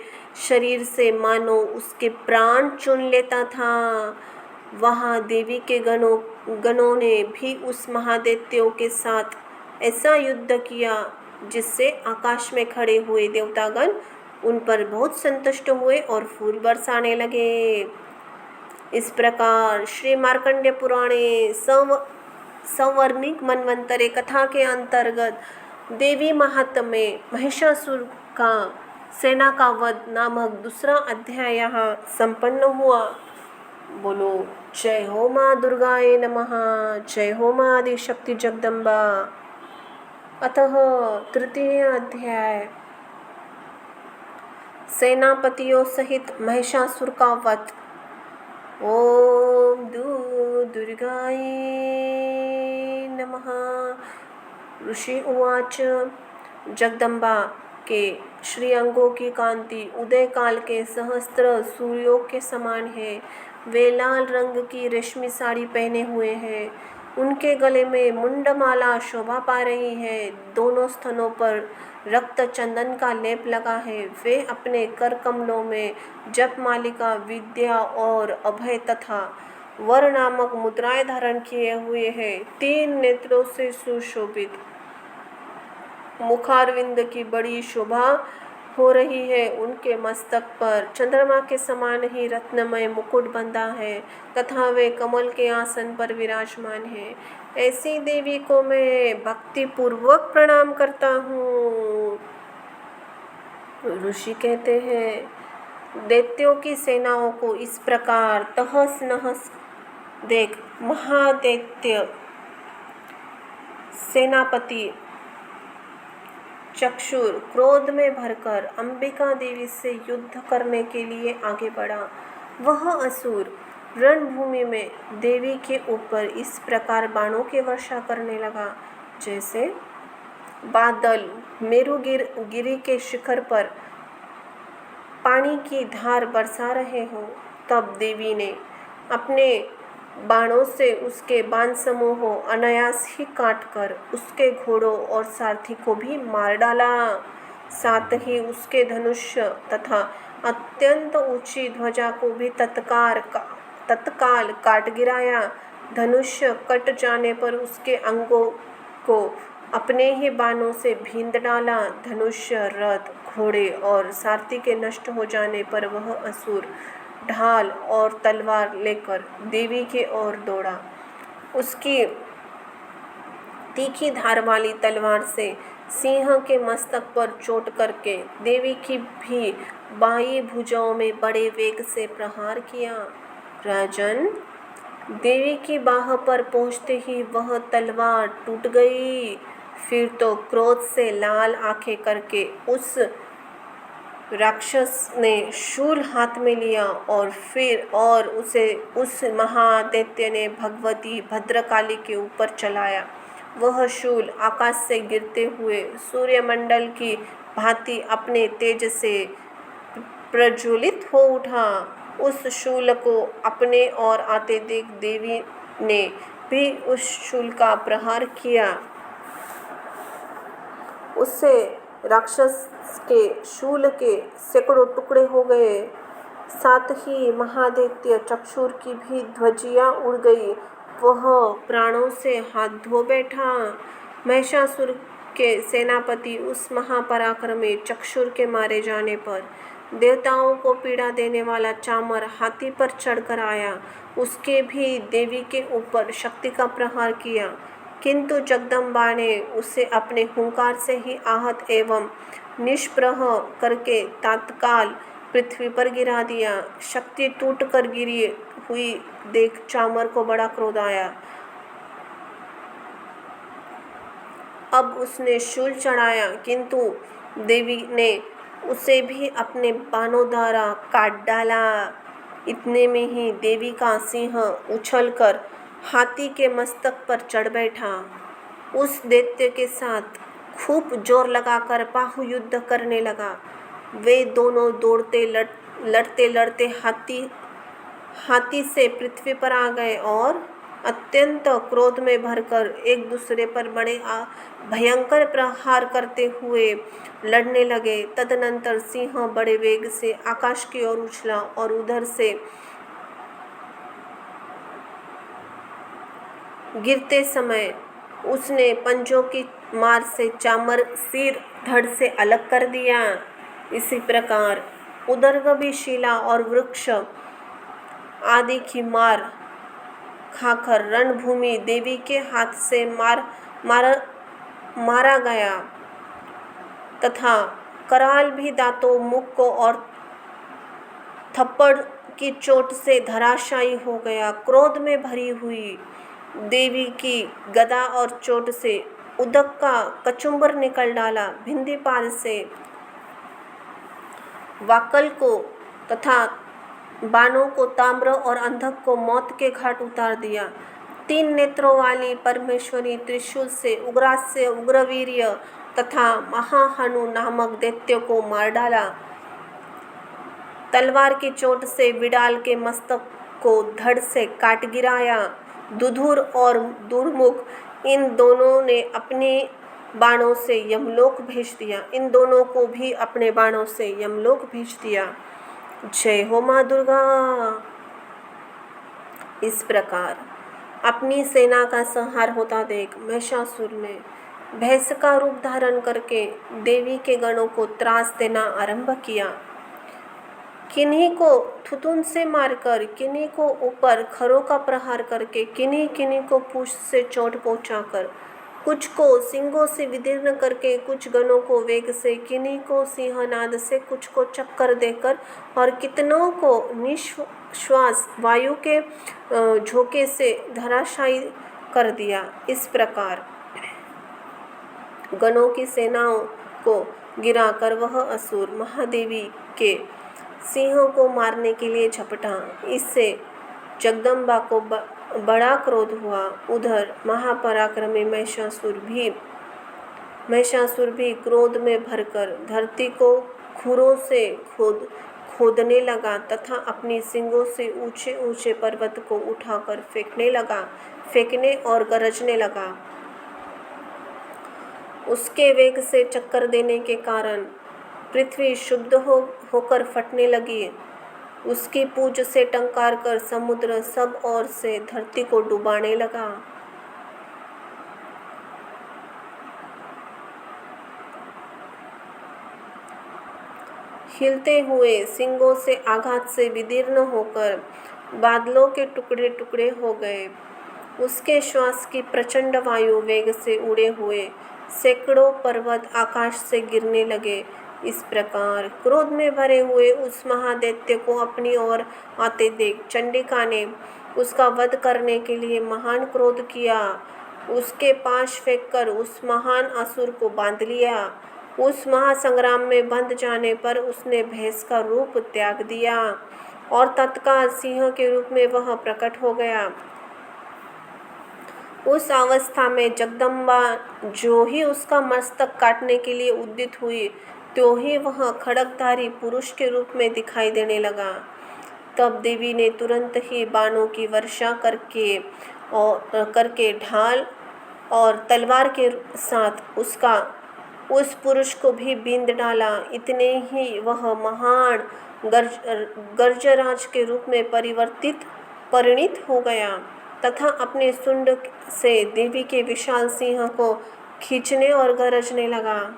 शरीर से मानो उसके प्राण चुन लेता था। वहाँ देवी के गणों ने भी उस महादैत्यों के साथ ऐसा युद्ध किया जिससे आकाश में खड़े हुए देवतागण उन पर बहुत संतुष्ट हुए और फूल बरसाने लगे। इस प्रकार श्री मार्कंडेय पुराणे सवर्णिक मनवंतरे कथा के अंतर्गत देवी महात्म्य में महिषासुर का सेना का वध नामक दूसरा अध्याय यहाँ संपन्न हुआ। बोलो जय हो माँ दुर्गाए नमः, जय हो माँ आदिशक्ति जगदम्बा। अतः तृतीय अध्याय सेनापतियों सहित महिषासुर का वध। ओम दुर्गाय नमः। ऋषि उवाच। जगदम्बा के श्री अंगों की कांति उदय काल के सहस्त्र सूर्यों के समान है। वे लाल रंग की रेशमी साड़ी पहने हुए हैं। उनके गले में मुंडमाला शोभा पा रही है। दोनों स्तनों पर रक्त चंदन का लेप लगा है। वे अपने कर कमलों में जप मालिका, विद्या और अभय तथा वर नामक मुद्राएं धारण किए हुए हैं। 3 नेत्रों से सुशोभित मुखारविंद की बड़ी शोभा हो रही है। उनके मस्तक पर चंद्रमा के समान ही रत्नमय मुकुट बंधा है तथा वे कमल के आसन पर विराजमान है। ऐसी देवी को मैं भक्ति पूर्वक प्रणाम करता हूँ। ऋषि कहते हैं, दैत्यों की सेनाओं को इस प्रकार तहस नहस देख महादैत्य सेनापति चक्षुर क्रोध में भरकर अंबिका देवी से युद्ध करने के लिए आगे बढ़ा। वह असुर रणभूमि में देवी के ऊपर इस प्रकार बाणों की वर्षा करने लगा जैसे बादल मेरुगिरी के शिखर पर पानी की धार बरसा रहे हों। तब देवी ने अपने बाणों से उसके बाण समूहों अनायास ही काटकर उसके घोड़ों और सारथी को भी मार डाला। साथ ही उसके धनुष्य तथा अत्यंत ऊंची ध्वजा को भी तत्काल काट गिराया। धनुष्य कट जाने पर उसके अंगों को अपने ही बाणों से भींद डाला। धनुष्य, रथ, घोड़े और सारथी के नष्ट हो जाने पर वह असुर ढाल और तलवार लेकर देवी की ओर दौड़ा। उसकी तीखी धार वाली तलवार से सिंह के मस्तक पर चोट करके देवी की भी बाई भुजाओं में बड़े वेग से प्रहार किया। राजन, देवी की बाह पर पहुंचते ही वह तलवार टूट गई। फिर तो क्रोध से लाल आंखें करके उस राक्षस ने शूल हाथ में लिया और उसे उस महादैत्य ने भगवती भद्रकाली के ऊपर चलाया। वह शूल आकाश से गिरते हुए सूर्यमंडल की भांति अपने तेज से प्रज्वलित हो उठा। उस शूल को अपने और आते देख देवी ने भी उस शूल का प्रहार किया। उससे राक्षस के शूल के सैकड़ों टुकड़े हो गए। साथ ही महादैत्य चक्षुर की भी ध्वजियां उड़ गई। वह प्राणों से हाथ धो बैठा। महिषासुर के सेनापति उस महापराक्रमी चक्षुर के मारे जाने पर देवताओं को पीड़ा देने वाला चामर हाथी पर चढ़कर आया। उसके भी देवी के ऊपर शक्ति का प्रहार किया, किंतु जगदम्बा ने उसे अपने हुंकार से ही आहत एवं निष्प्रह करके तत्काल पृथ्वी पर गिरा दिया। शक्ति टूट कर गिरी हुई देख चामर को बड़ा क्रोध आया। अब उसने शूल चढ़ाया, किंतु देवी ने उसे भी अपने बाणों द्वारा काट डाला। इतने में ही देवी का सिंह उछलकर हाथी के मस्तक पर चढ़ बैठा। उस दैत्य के साथ खूब जोर लगाकर बाहु युद्ध करने लगा। वे दोनों लड़ते लड़ते हाथी से पृथ्वी पर आ गए और अत्यंत क्रोध में भरकर एक दूसरे पर बड़े भयंकर प्रहार करते हुए लड़ने लगे। तदनंतर सिंह बड़े वेग से आकाश की ओर उछला और उधर से गिरते समय उसने पंजों की मार से चामर सिर धड़ से अलग कर दिया। इसी प्रकार उदरगभी शिला और वृक्ष आदि की मार खाकर रणभूमि देवी के हाथ से मारा गया तथा कराल भी दांतों, मुख को और थप्पड़ की चोट से धराशायी हो गया। क्रोध में भरी हुई देवी की गदा और चोट से उदक का कचुम्बर निकल डाला। भिंदीपाल से वाकल को तथा बाणों को ताम्र और अंधक को मौत के घाट उतार दिया। 3 नेत्रों वाली परमेश्वरी त्रिशूल से उग्रास्य उग्रवीर्य तथा महाहनु नामक दैत्य को मार डाला। तलवार की चोट से विडाल के मस्तक को धड़ से काट गिराया। दुधुर और दुर्मुख इन दोनों ने अपने बाणों से यमलोक भेज दिया। इन दोनों को भी अपने बाणों से यमलोक भेज दिया। जय हो माँ दुर्गा। इस प्रकार अपनी सेना का संहार होता देख महिषासुर ने भैंस का रूप धारण करके देवी के गणों को त्रास देना आरंभ किया। किन्हीं को थुतुन से मारकर, किन्हीं को ऊपर खरों का प्रहार करके, किन्हीं को पूंछ से चोट पहुंचाकर, कुछ को सिंगों से विदीर्ण करके, कुछ गणों को वेग से, किन्हीं को सिंहनाद से, कुछ को चक्कर देकर और कितनों को निश्वास वायु के झोंके से धराशायी कर दिया। इस प्रकार गणों की सेनाओं को गिराकर वह असुर महादेवी के सिंहों को मारने के लिए झपटा। इससे जगदम्बा को बड़ा क्रोध हुआ। उधर महापराक्रमी महिषासुर भी क्रोध में भरकर धरती को खुरों से खोदने लगा तथा अपनी सींगों से ऊंचे ऊंचे पर्वत को उठाकर फेंकने और गरजने लगा। उसके वेग से चक्कर देने के कारण पृथ्वी शुद्ध होकर फटने लगी। उसकी पूंछ से टंकार कर समुद्र सब ओर से धरती को डुबाने लगा। हिलते हुए सिंगों से आघात से विदीर्ण होकर बादलों के टुकड़े टुकड़े हो गए। उसके श्वास की प्रचंड वायु वेग से उड़े हुए सैकड़ों पर्वत आकाश से गिरने लगे। इस प्रकार क्रोध में भरे हुए उस महादैत्य को अपनी ओर आते देख चंडिका ने उसका वध करने के लिए महान क्रोध किया। उसके पाश फेंककर उस महान असुर को बांध लिया। उस महासंग्राम में बंध जाने पर उसने भैंस का रूप त्याग दिया और तत्काल सिंह के रूप में वह प्रकट हो गया। उस अवस्था में जगदम्बा जो ही उसका मस्तक काटने के लिए उद्यत हुई, त्यों ही वह खड्गधारी पुरुष के रूप में दिखाई देने लगा। तब देवी ने तुरंत ही बाणों की वर्षा करके ढाल और तलवार के साथ उस पुरुष को भी बींध डाला। इतने ही वह महान गर्जराज के रूप में परिणित हो गया तथा अपने सुंड से देवी के विशाल सिंह को खींचने और गरजने लगा।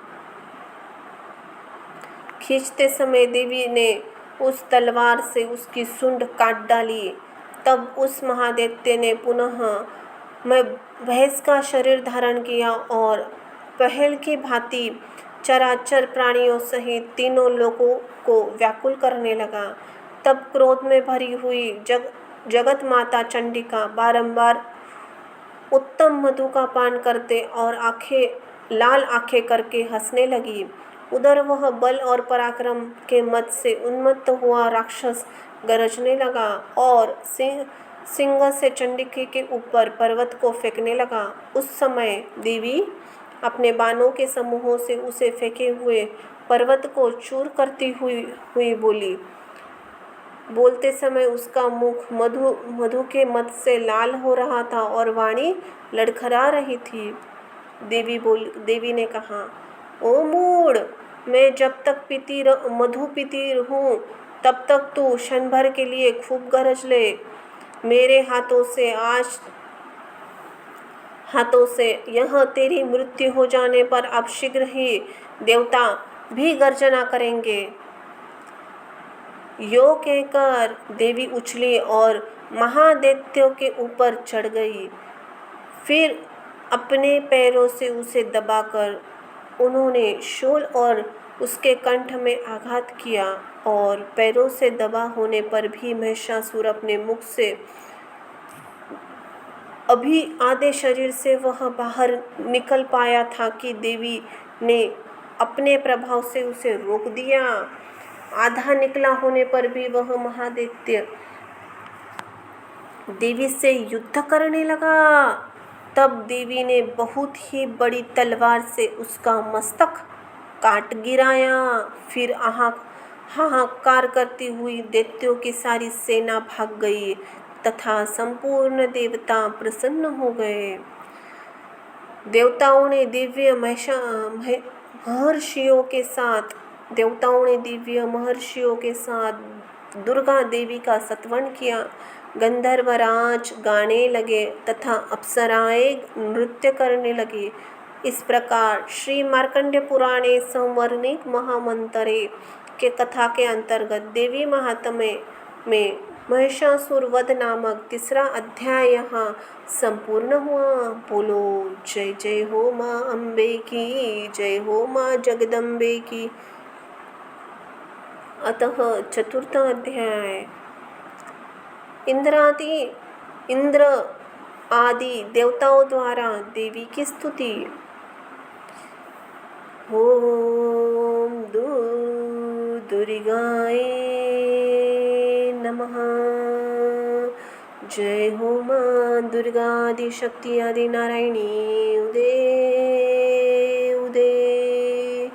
खींचते समय देवी ने उस तलवार से उसकी सुंड काट डाली। तब उस महादैत्य ने पुनः भैंस का शरीर धारण किया और पहल की भांति चराचर प्राणियों सहित तीनों लोगों को व्याकुल करने लगा। तब क्रोध में भरी हुई जगत माता चंडिका बारंबार उत्तम मधु का पान करते और लाल आंखें करके हंसने लगी। उधर वह बल और पराक्रम के मद से उन्मत्त हुआ राक्षस गरजने लगा और सिंह से चंडिका के ऊपर पर्वत को फेंकने लगा। उस समय देवी अपने बाणों के समूहों से उसे फेंके हुए पर्वत को चूर करती हुई बोली। बोलते समय उसका मुख मधु के मद से लाल हो रहा था और वाणी लड़खड़ा रही थी। देवी ने कहा, ओ मूढ़, मैं जब तक मधु पीती हूँ तब तक तू क्षण भर के लिए खूब गरज ले। मेरे हाथों से यह तेरी मृत्यु हो जाने पर अब शीघ्र ही देवता भी गर्जना करेंगे। यो कहकर देवी उछली और महादैत्य के ऊपर चढ़ गई। फिर अपने पैरों से उसे दबाकर उन्होंने शूल और उसके कंठ में आघात किया और पैरों से दबा होने पर भी महिषासुर अपने मुख से अभी आधे शरीर से वह बाहर निकल पाया था कि देवी ने अपने प्रभाव से उसे रोक दिया। आधा निकला होने पर भी वह महादैत्य देवी से युद्ध करने लगा। तब देवी ने बहुत ही बड़ी तलवार से उसका मस्तक काट गिराया। फिर हाहाकार करती हुई दैत्यों की सारी सेना भाग गई तथा संपूर्ण देवता प्रसन्न हो गए। देवताओं ने दिव्य महर्षियों के साथ दुर्गा देवी का स्तवन किया। गंधर्वराज गाने लगे तथा अप्सराएं नृत्य करने लगी। इस प्रकार श्री मार्कंडेय पुराणे संवर्णित महामंत्रे के कथा के अंतर्गत देवी महात्म्य में महिषासुर वध नामक 3रा अध्याय यहाँ संपूर्ण हुआ। बोलो जय जय हो माँ अम्बे की, जय हो माँ जगदम्बे की। अतः 4था अध्याय इंद्र आदि देवताओं द्वारा देवी की स्तुति। ओम दुर्गाय नमः। जय हो माँ दुर्गा आदि शक्ति आदि नारायणी उदे उदे।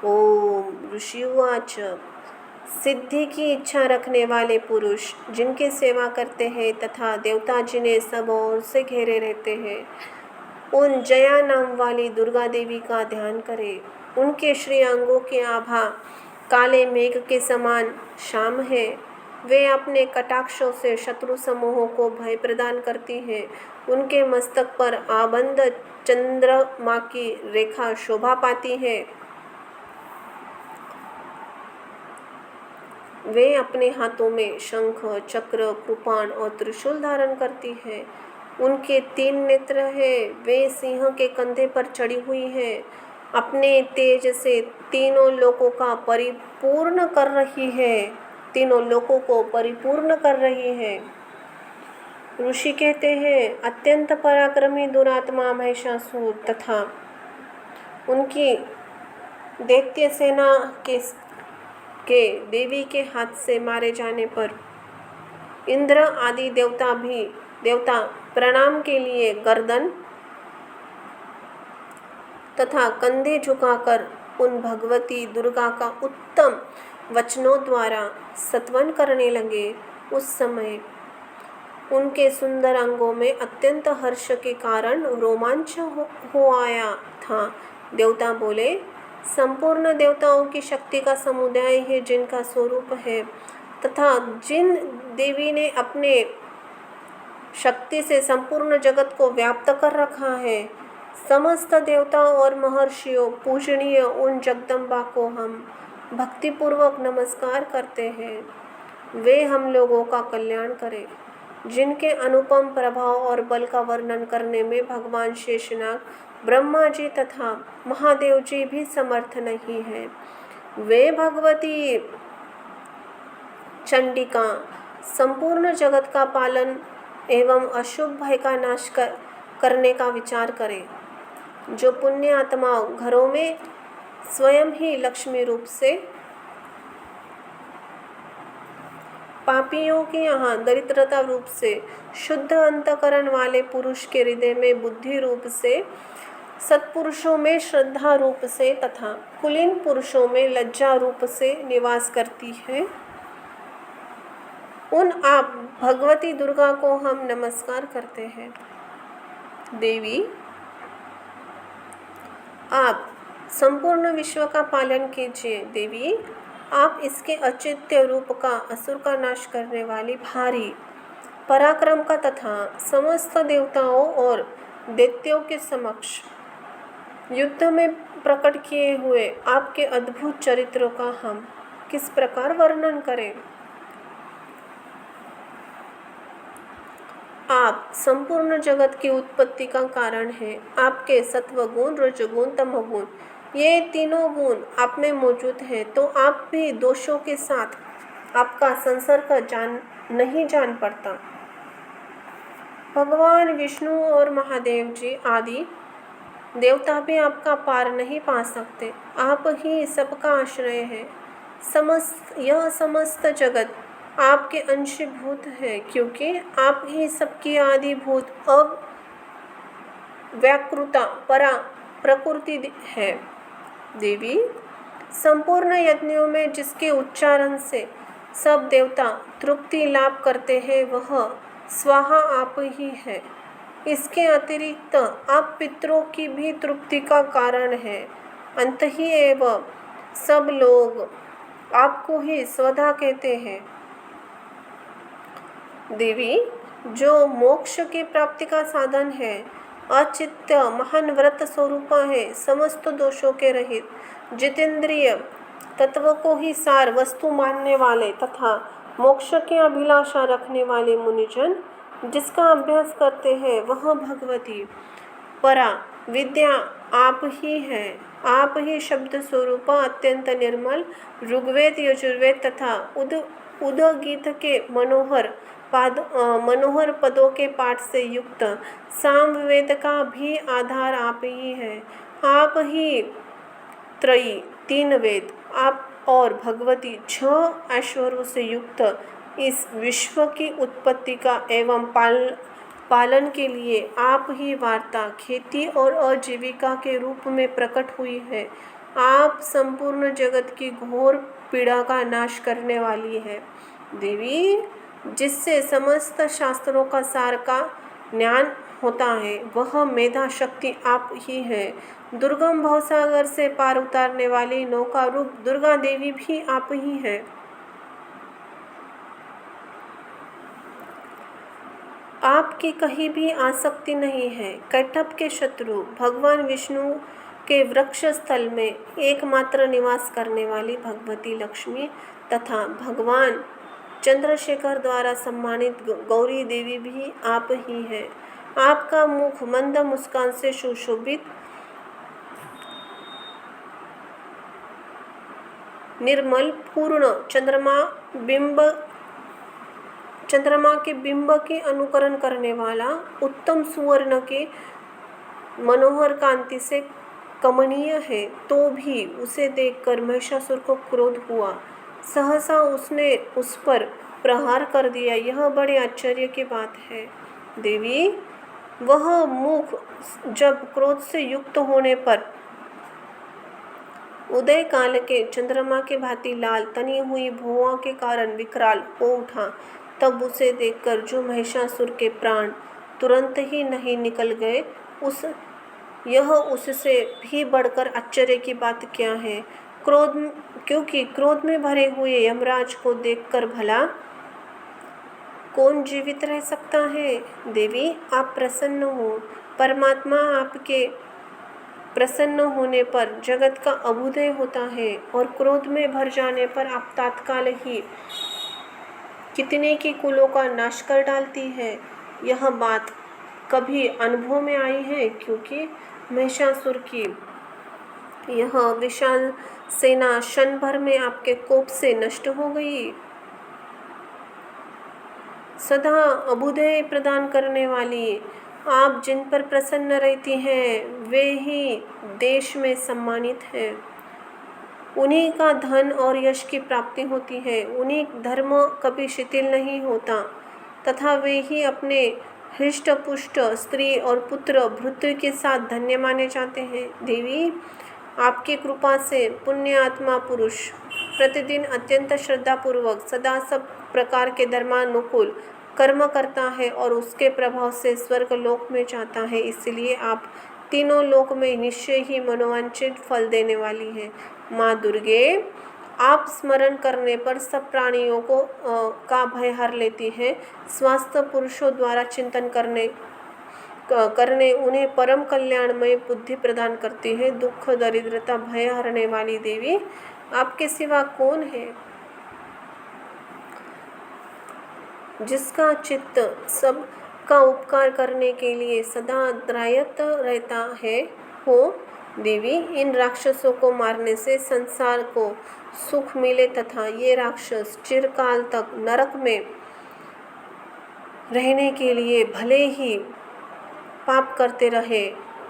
ओम ऋषि उवाच। सिद्धि की इच्छा रखने वाले पुरुष जिनकी सेवा करते हैं तथा देवता जिन्हें सब ओर से घेरे रहते हैं, उन जया नाम वाली दुर्गा देवी का ध्यान करें। उनके श्री अंगों की आभा काले मेघ के समान श्याम है। वे अपने कटाक्षों से शत्रु समूहों को भय प्रदान करती हैं। उनके मस्तक पर आबंद चंद्रमा की रेखा शोभा पाती है। वे अपने हाथों में शंख, चक्र, कृपाण और त्रिशूल धारण करती है। उनके 3 नेत्र हैं। वे सिंह के कंधे पर चढ़ी हुई हैं। अपने तेज से तीनों लोकों को परिपूर्ण कर रही है। ऋषि कहते हैं, अत्यंत पराक्रमी दुरात्मा महिषासुर तथा उनकी दैत्य सेना के देवी के हाथ से मारे जाने पर इंद्र आदि देवता प्रणाम के लिए गर्दन तथा कंधे झुकाकर उन भगवती दुर्गा का उत्तम वचनों द्वारा स्तवन करने लगे। उस समय उनके सुंदर अंगों में अत्यंत हर्ष के कारण रोमांच हो आया था। देवता बोले, संपूर्ण देवताओं की शक्ति का समुदाय है जिनका स्वरूप है तथा जिन देवी ने अपने शक्ति से संपूर्ण जगत को व्याप्त कर रखा है। समस्त देवताओं और महर्षियों पूजनीय उन जगदम्बा को हम भक्तिपूर्वक नमस्कार करते हैं। वे हम लोगों का कल्याण करें। जिनके अनुपम प्रभाव और बल का वर्णन करने में भगवान शेषनाग, ब्रह्मा जी तथा महादेव जी भी समर्थ नहीं है। वे भगवती चंडिका संपूर्ण जगत का पालन एवं अशुभ भय का नाश करने का विचार करें। जो पुण्य आत्मा घरों में स्वयं ही लक्ष्मी रूप से, पापियों के यहाँ दरिद्रता रूप से, शुद्ध अंतकरण वाले पुरुष के हृदय में बुद्धि रूप से, सत्पुरुषों में श्रद्धा रूप से तथा कुलीन पुरुषों में लज्जा रूप से निवास करती है, उन आप भगवती दुर्गा को हम नमस्कार करते हैं। देवी, आप संपूर्ण विश्व का पालन कीजिए। देवी, आप इसके अचिंत्य रूप का, असुर का नाश करने वाली भारी पराक्रम का तथा समस्त देवताओं और दैत्यों के समक्ष युद्ध में प्रकट किए हुए आपके अद्भुत चरित्रों का हम किस प्रकार वर्णन करें। आप संपूर्ण जगत की उत्पत्ति का कारण है। आपके सत्वगुण, रजोगुण, तमोगुण ये तीनों गुण आप में मौजूद हैं तो आप भी दोषों के साथ आपका संसर्ग नहीं जान पड़ता। भगवान विष्णु और महादेव जी आदि देवता भी आपका पार नहीं पा सकते। आप ही सबका आश्रय है। यह समस्त जगत आपके अंशभूत है क्योंकि आप ही सबकी आदिभूत अव्याकृता परा प्रकृति है। देवी, संपूर्ण यज्ञों में जिसके उच्चारण से सब देवता तृप्ति लाभ करते हैं वह स्वाहा आप ही है। इसके अतिरिक्त आप पितरों की भी तृप्ति का कारण है। अंत ही एवं सब लोग आपको ही स्वधा कहते हैं। देवी, जो मोक्ष की प्राप्ति का साधन है, अचित्य महान व्रत स्वरूप है, समस्त दोषों के रहित, जितेंद्रिय तत्व को ही सार वस्तु मानने वाले तथा मोक्ष की अभिलाषा रखने वाले मुनिजन जिसका अभ्यास करते हैं वह भगवती परा विद्या आप ही है। आप ही शब्द स्वरूप अत्यंत निर्मल ऋग्वेद यजुर्वेद तथा उदगीत के मनोहर पदों के पाठ से युक्त सामवेद का भी आधार आप ही है। आप ही त्रयी तीन वेद आप और भगवती 6 ऐश्वर्यों से युक्त इस विश्व की उत्पत्ति का एवं पालन के लिए आप ही वार्ता खेती और आजीविका के रूप में प्रकट हुई है। आप संपूर्ण जगत की घोर पीड़ा का नाश करने वाली है। देवी, जिससे समस्त शास्त्रों का सार का ज्ञान होता है वह मेधा शक्ति आप ही है। दुर्गम भवसागर से पार उतारने वाली नौका रूप दुर्गा देवी भी आप ही है। आपकी कहीं भी आसक्ति नहीं है। कैटभ के शत्रु भगवान विष्णु के वृक्ष स्थल में एकमात्र निवास करने वाली भगवती लक्ष्मी तथा भगवान चंद्रशेखर द्वारा सम्मानित गौरी देवी भी आप ही है। आपका मुख मंद मुस्कान से सुशोभित निर्मल पूर्ण चंद्रमा के बिंब के अनुकरण करने वाला उत्तम सुवर्ण के मनोहर कांति से कमनीय है। तो भी उसे देखकर महिषासुर को क्रोध हुआ। सहसा उसने उस पर प्रहार कर दिया। यह बड़े आश्चर्य की बात है। देवी, वह मुख जब क्रोध से युक्त होने पर उदय काल के चंद्रमा के भांति लाल तनी हुई भुआ के कारण विकराल हो उठा। तब उसे देखकर जो महिषासुर के प्राण तुरंत ही नहीं निकल गए, उससे भी बढ़कर आश्चर्य की बात क्या है। क्योंकि क्रोध में भरे हुए यमराज को देखकर भला कौन जीवित रह सकता है। देवी, आप प्रसन्न हो। परमात्मा आपके प्रसन्न होने पर जगत का अभ्युदय होता है और क्रोध में भर जाने पर आप तत्काल ही कितने की कुलों का नाश कर डालती है। यह बात कभी अनुभव में आई है क्योंकि महिषासुर की यह विशाल सेना क्षण भर में आपके कोप से नष्ट हो गई। सदा अभ्युदय प्रदान करने वाली आप जिन पर प्रसन्न रहती हैं वे ही देश में सम्मानित हैं। उन्हीं का धन और यश की प्राप्ति होती है। उन्हीं धर्म कभी शिथिल नहीं होता तथा वे ही अपने हृष्ट पुष्ट स्त्री और पुत्र भृत्यु के साथ धन्य माने जाते हैं। देवी, आपकी कृपा से पुण्य आत्मा पुरुष प्रतिदिन अत्यंत श्रद्धापूर्वक सदा सब प्रकार के धर्मानुकूल कर्म करता है और उसके प्रभाव से स्वर्ग लोक में जाता है। इसलिए आप तीनों लोक में निश्चय ही मनोवांछित फल देने वाली हैं। माँ दुर्गे, आप स्मरण करने पर सब प्राणियों का भय हर लेती हैं। स्वास्थ्य पुरुषों द्वारा चिंतन करने उन्हें परम कल्याणमय बुद्धि प्रदान करती है। दुख दरिद्रता भय हरने वाली देवी, आपके सिवा कौन है जिसका चित्त सब का उपकार करने के लिए सदा त्रायत रहता है हो। देवी, इन राक्षसों को मारने से संसार को सुख मिले तथा ये राक्षस चिरकाल तक नरक में रहने के लिए भले ही पाप करते रहे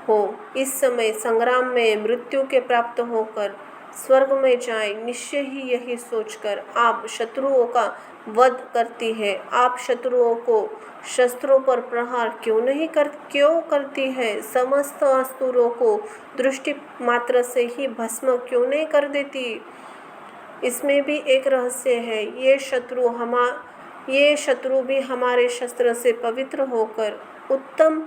हो, इस समय संग्राम में मृत्यु के प्राप्त होकर स्वर्ग में जाए, निश्चय ही यही सोचकर आप शत्रुओं का वध करती है। आप शत्रुओं को शस्त्रों पर प्रहार क्यों करती है? समस्त असुरों को दृष्टि मात्र से ही भस्म क्यों नहीं कर देती? इसमें भी एक रहस्य है। ये शत्रु भी हमारे शस्त्र से पवित्र होकर उत्तम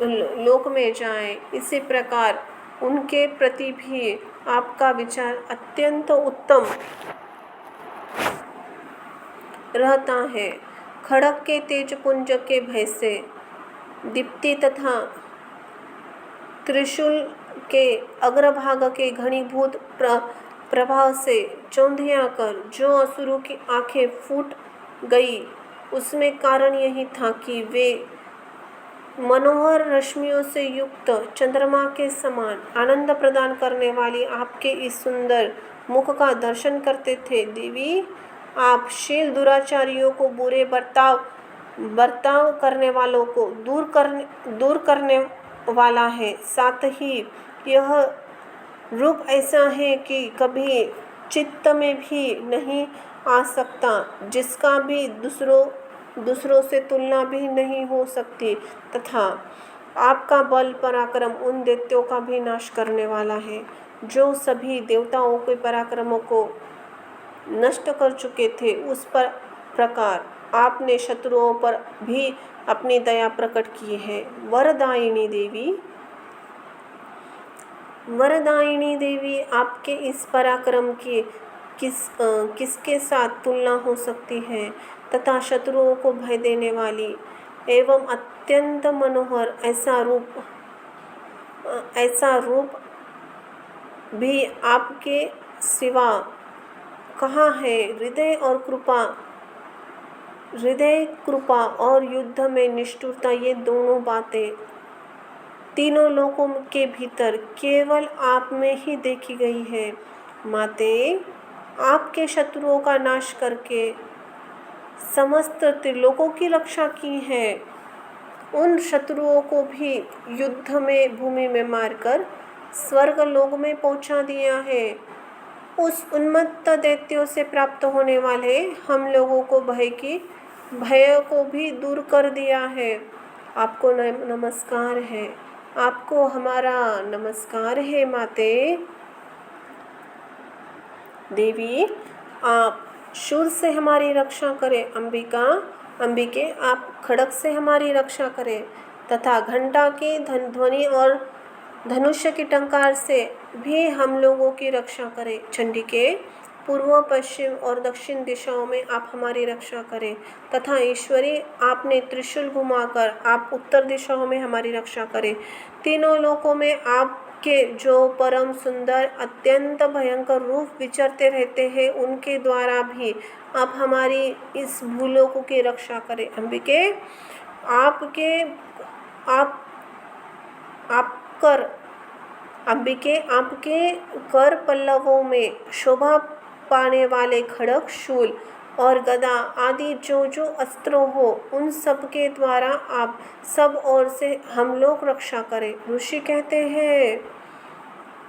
लोक में जाएं। इसी प्रकार उनके प्रति भी आपका विचार अत्यंत उत्तम रहता है। खड़ग के तेज पुंज के भय से दीप्ति तथा त्रिशूल के अग्रभाग के घनीभूत प्रभाव से चौंधिया कर जो असुरों की आंखें फूट गई, उसमें कारण यही था कि वे मनोहर रश्मियों से युक्त चंद्रमा के समान आनंद प्रदान करने वाली आपके इस सुंदर मुख का दर्शन करते थे। देवी, आप शील दुराचारियों को, बुरे बर्ताव करने वालों को दूर करने वाला है। साथ ही यह रूप ऐसा है कि कभी चित्त में भी नहीं आ सकता, जिसका भी दूसरों से तुलना भी नहीं हो सकती, तथा आपका बल पराक्रम उन दैत्यों का भी नाश करने वाला है जो सभी देवताओं के पराक्रमों को नष्ट कर चुके थे। उस प्रकार आपने शत्रुओं पर भी अपनी दया प्रकट की है। वरदायिनी देवी, आपके इस पराक्रम की किसके साथ तुलना हो सकती है? तथा शत्रुओं को भय देने वाली एवं अत्यंत मनोहर ऐसा रूप भी आपके सिवा कहाँ है? हृदय कृपा और युद्ध में निष्ठुरता, ये दोनों बातें तीनों लोकों के भीतर केवल आप में ही देखी गई है। माते, आपके शत्रुओं का नाश करके समस्त त्रिलोकों की रक्षा की है। उन शत्रुओं को भी युद्ध में भूमि में मारकर स्वर्ग लोक में पहुंचा दिया है। उस उन्मत्त दैत्यों से प्राप्त होने वाले हम लोगों को भय को भी दूर कर दिया है। आपको नमस्कार है। आपको हमारा नमस्कार है माते। देवी, आप शूल से हमारी रक्षा करें। अंबिके, आप खड़ग से हमारी रक्षा करें तथा घंटा की ध्वनि और धनुष्य की टंकार से भी हम लोगों की रक्षा करें। चंडिके, पूर्व, पश्चिम और दक्षिण दिशाओं में आप हमारी रक्षा करें तथा ईश्वरी, आपने त्रिशूल घुमाकर आप उत्तर दिशाओं में हमारी रक्षा करें। तीनों लोकों में आपके जो परम सुंदर अत्यंत भयंकर रूप विचरते रहते हैं, उनके द्वारा भी आप हमारी इस भूलोकों की रक्षा करें। अंबिके, आपके कर पल्लवों में शोभा पाने वाले खड़ग, शूल और गदा आदि जो अस्त्र हो, उन सब के द्वारा आप सब ओर से हम लोग रक्षा करें। ऋषि कहते हैं,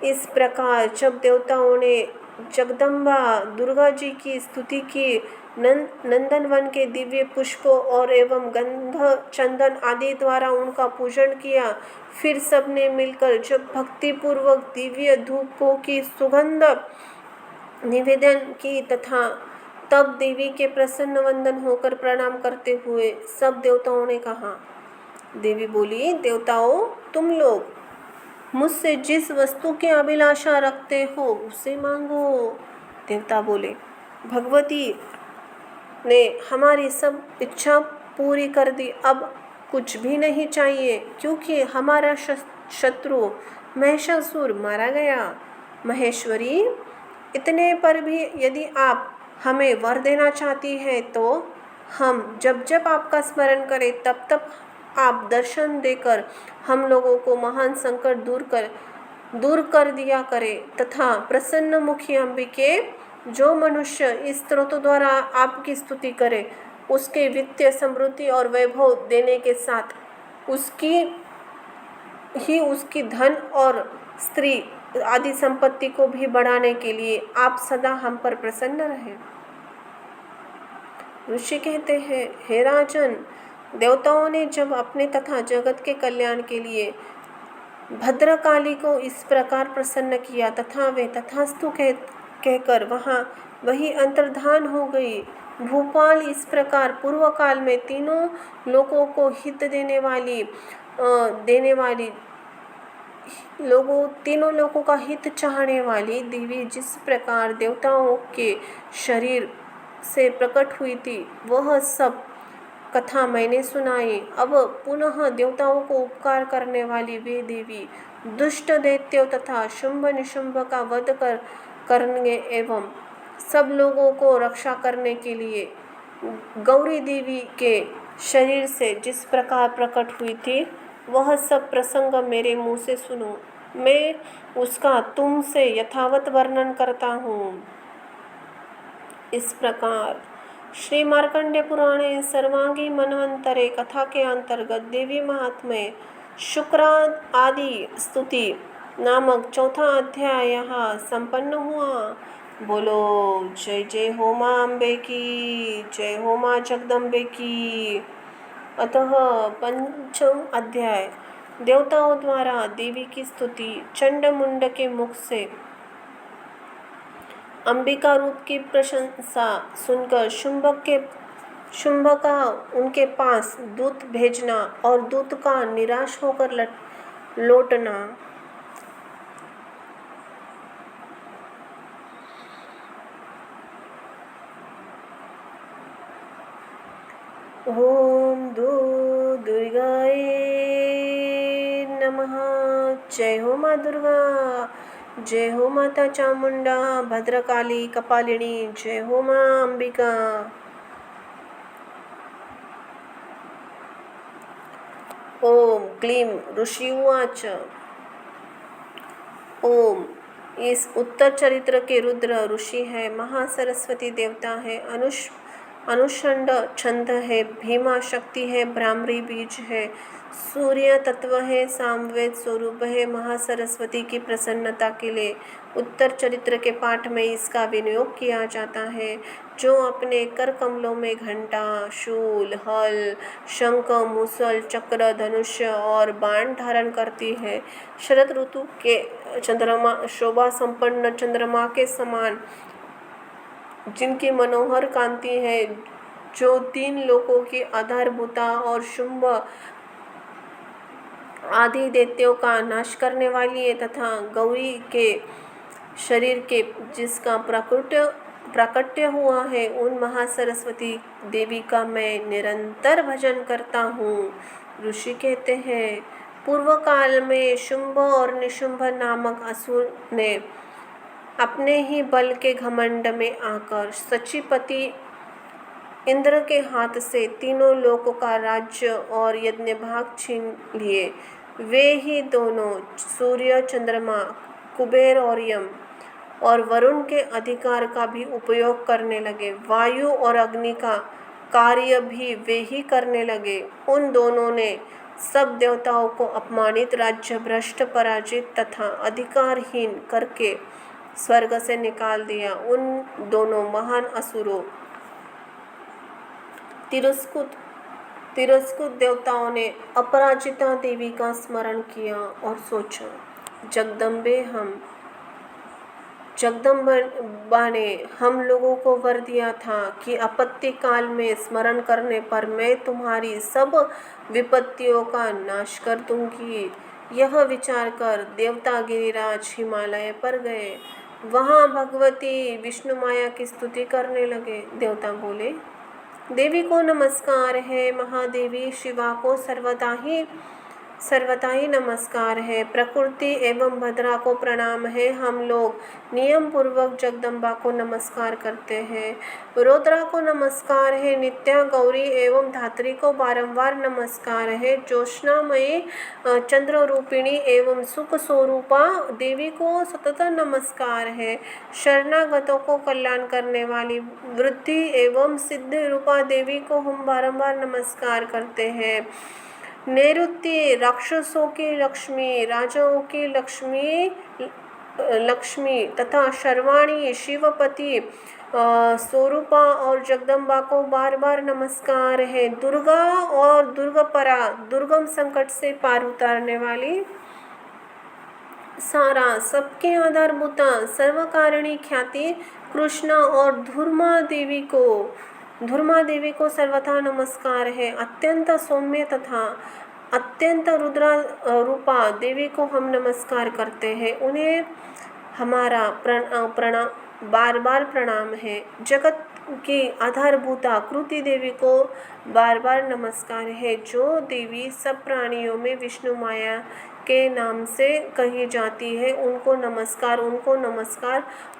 इस प्रकार जब देवताओं ने जगदम्बा दुर्गा जी की स्तुति की, नंदनवन के दिव्य पुष्पों और एवं गंध चंदन आदि द्वारा उनका पूजन किया, फिर सबने मिलकर जब भक्ति पूर्वक दिव्य धूपों की सुगंध निवेदन की तथा तब देवी के प्रसन्न वंदन होकर प्रणाम करते हुए सब देवताओं ने कहा। देवी बोली, देवताओं, तुम लोग मुझसे जिस वस्तु की अभिलाषा रखते हो उसे मांगो। देवता बोले, भगवती ने हमारी सब इच्छा पूरी कर दी, अब कुछ भी नहीं चाहिए, क्योंकि हमारा शत्रु महिषासुर मारा गया। महेश्वरी, इतने पर भी यदि आप हमें वर देना चाहती हैं तो हम जब आपका स्मरण करें तब आप दर्शन देकर हम लोगों को महान संकट दूर कर दूर कर दिया करे तथा प्रसन्न मुखी अंबिके, जो मनुष्य इस स्तोत्र द्वारा आपकी स्तुति करे उसके वित्तीय समृद्धि और वैभव देने के साथ उसकी धन और स्त्री आदि संपत्ति को भी बढ़ाने के लिए आप सदा हम पर प्रसन्न रहें। ऋषि कहते हैं, हे राजन, देवताओं ने जब अपने तथा जगत के कल्याण के लिए भद्रकाली को इस प्रकार प्रसन्न किया तथा वे तथास्तु कहकर वही अंतर्धान हो गई। भूपाल इस प्रकार पूर्व काल में तीनों लोगों को हित तीनों लोगों का हित चाहने वाली देवी जिस प्रकार देवताओं के शरीर से प्रकट हुई थी, वह सब कथा मैंने सुनाई। अब पुनः देवताओं को उपकार करने वाली वे देवी दुष्ट दैत्यों तथा शुंभ निशुंभ का वध करने एवं सब लोगों को रक्षा करने के लिए गौरी देवी के शरीर से जिस प्रकार प्रकट हुई थी, वह सब प्रसंग मेरे मुंह से सुनो। मैं उसका तुमसे यथावत वर्णन करता हूँ। इस प्रकार श्री मार्कंडेय पुराणे सर्वांगी मनवंतरे कथा के अंतर्गत देवी महात्म्य शुक्राद आदि स्तुति नामक चौथा अध्याय संपन्न हुआ। बोलो जय जय हो माँ अम्बे की, जय हो माँ जगदम्बे की। अतः पंचम अध्याय देवताओं द्वारा देवी की स्तुति। चंड मुंड के मुख से अंबिका रूप की प्रशंसा सुनकर शुंभ का उनके पास दूत भेजना और दूत का निराश होकर लौटना। ओम दुर्गाय नमः। जय हो माँ दुर्गा, जय हो माता चामुंडा, भद्रकाली, कपालिनी, जय हो माँ अंबिका। ओम क्लीं ऋषि उवाच। ओम इस उत्तर चरित्र के रुद्र ऋषि है, महासरस्वती देवता है, अनुषंड छंद है, भीमा शक्ति है, भ्रामरी बीज है, सूर्य तत्व है, सामवेद स्वरूप है। महासरस्वती की प्रसन्नता के लिए उत्तर चरित्र के पाठ में इसका विनियोग किया जाता है। जो अपने कर कमलों में घंटा, शूल, हल, शंख, मूसल, चक्र, धनुष और बाण धारण करती है। शरद ऋतु के चंद्रमा, शोभा संपन्न चंद्रमा के समान जिनकी मनोहर कांति है, जो तीन लोकों की आधारभूता और शुंभ आदि दैत्यों का नाश करने वाली है, तथा गौरी के शरीर के जिसका प्राकट्य हुआ है, उन महासरस्वती देवी का मैं निरंतर भजन करता हूँ। ऋषि कहते हैं, पूर्व काल में शुंभ और निशुंभ नामक असुर ने अपने ही बल के घमंड में आकर सचीपति इंद्र के हाथ से तीनों लोकों का राज्य और यज्ञ भाग छीन लिए। वे ही दोनों सूर्य, चंद्रमा, कुबेर और यम और वरुण के अधिकार का भी उपयोग करने लगे। वायु और अग्नि का कार्य भी वे ही करने लगे। उन दोनों ने सब देवताओं को अपमानित, राज्य भ्रष्ट, पराजित तथा अधिकारहीन करके स्वर्ग से निकाल दिया। उन दोनों महान असुरों तिरस्कृत देवताओं ने अपराजिता देवी का स्मरण किया और सोचा, जगदम्बा ने हम लोगों को वर दिया था कि आपत्ति काल में स्मरण करने पर मैं तुम्हारी सब विपत्तियों का नाश कर दूंगी। यह विचार कर देवता गिरिराज हिमालय पर गए। वहाँ भगवती विष्णु माया की स्तुति करने लगे। देवता बोले, देवी को नमस्कार है। महादेवी शिवा को सर्वदा ही सर्वथा ही नमस्कार है। प्रकृति एवं भद्रा को प्रणाम है। हम लोग नियम पूर्वक जगदम्बा को नमस्कार करते हैं। रुद्रा को नमस्कार है। नित्या, गौरी एवं धात्री को बारंबार नमस्कार है। ज्योत्स्नामयी, चंद्र रूपिणी एवं सुख स्वरूपा देवी को सतत नमस्कार है। शरणागतों को कल्याण करने वाली वृद्धि एवं सिद्धि रूपा देवी को हम बारंबार नमस्कार करते हैं। नैऋत्य, राक्षसों की लक्ष्मी, राजाओं की लक्ष्मी तथा शर्वाणी, शिवपति स्वरूपा और जगदम्बा को बार बार नमस्कार है। दुर्गा और दुर्गपरा, दुर्गम संकट से पार उतारने वाली सारा, सबके आधारभूता, सर्वकारिणी ख्याति कृष्णा और धूर्मा देवी को सर्वथा नमस्कार है। अत्यंत सौम्य तथा अत्यंत रुद्रा रूपा देवी को हम नमस्कार करते हैं। उन्हें हमारा बार बार प्रणाम है। जगत की आधारभूता कृति देवी को बार बार नमस्कार है। जो देवी सब प्राणियों में विष्णु माया के नाम से कही जाती है, उनको नमस्कार,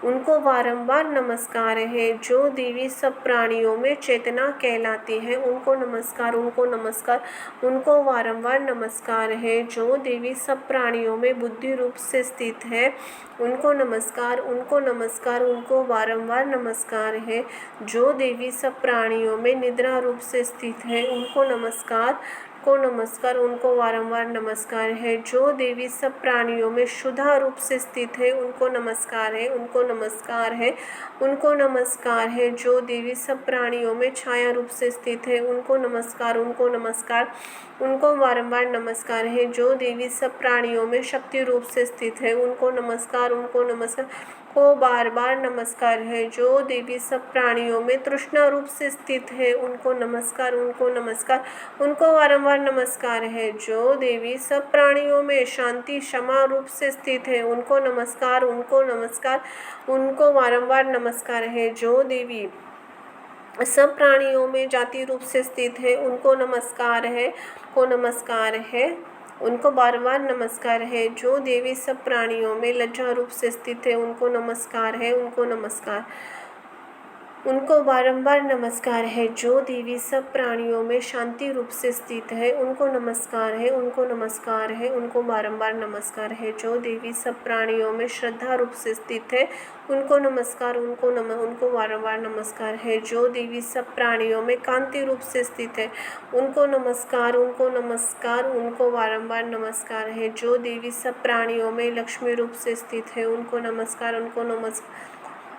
उनको बारंबार नमस्कार है। जो देवी सब प्राणियों में चेतना कहलाती है, उनको नमस्कार, उनको बारंबार नमस्कार है। जो देवी सब प्राणियों में बुद्धि रूप से स्थित है, उनको नमस्कार, उनको बारंबार नमस्कार है। जो देवी सब प्राणियों में निद्रा रूप से स्थित है, उनको बारंबार नमस्कार है। जो देवी सब प्राणियों में शुद्धा रूप से स्थित है, उनको नमस्कार है। जो देवी सब प्राणियों में छाया रूप से स्थित है, उनको बारंबार नमस्कार है। जो देवी सब प्राणियों में शक्ति रूप से स्थित है, उनको को बार बार नमस्कार है। जो देवी सब प्राणियों में तृष्णा रूप से स्थित है, उनको बारंबार नमस्कार है। जो देवी सब प्राणियों में शांति क्षमा रूप से स्थित है, उनको बारंबार नमस्कार है। जो देवी सब प्राणियों में जाति रूप से स्थित है, उनको बारंबार नमस्कार है। जो देवी सब प्राणियों में लज्जा रूप से स्थित है, उनको बारंबार नमस्कार है। जो देवी सब प्राणियों में शांति रूप से स्थित है, उनको बारंबार नमस्कार है। जो देवी सब प्राणियों में श्रद्धा रूप से स्थित है, उनको बारंबार नमस्कार है। जो देवी सब प्राणियों में कांति रूप से स्थित है, उनको बारंबार नमस्कार है। जो देवी सब प्राणियों में लक्ष्मी रूप से स्थित है, उनको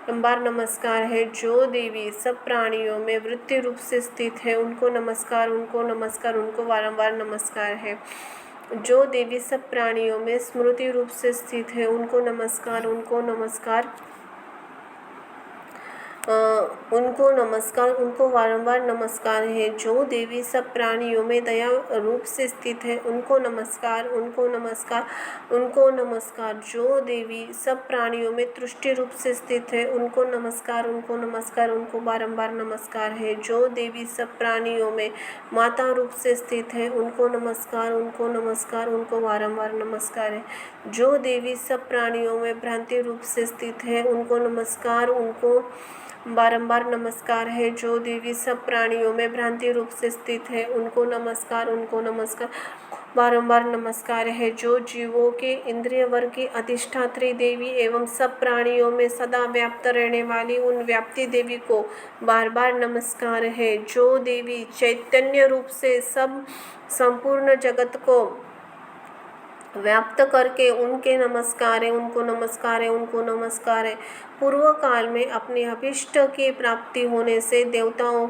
बारंबार नमस्कार है। जो देवी सब प्राणियों में वृत्ति रूप से स्थित है, उनको बारंबार नमस्कार है। जो देवी सब प्राणियों में स्मृति रूप से स्थित है, उनको बारंबार नमस्कार है। जो देवी सब प्राणियों में दया रूप से स्थित है, उनको जो देवी सब प्राणियों में तुष्टि रूप से स्थित है, उनको बारंबार नमस्कार है। जो देवी सब प्राणियों में माता रूप से स्थित है, उनको बारंबार नमस्कार है। जो देवी सब प्राणियों में भ्रांति रूप से स्थित है, उनको बारंबार नमस्कार है। जो देवी सब प्राणियों में भ्रांति रूप से स्थित है, उनको बारंबार नमस्कार है। जो जीवों के इंद्रिय वर्ग की अधिष्ठात्री देवी एवं सब प्राणियों में सदा व्याप्त रहने वाली उन व्याप्ति देवी को बार बार नमस्कार है। जो देवी चैतन्य रूप से संपूर्ण जगत को व्याप्त करके उनको नमस्कार है। पूर्व काल में अपने अभिष्ट की प्राप्ति होने से देवताओं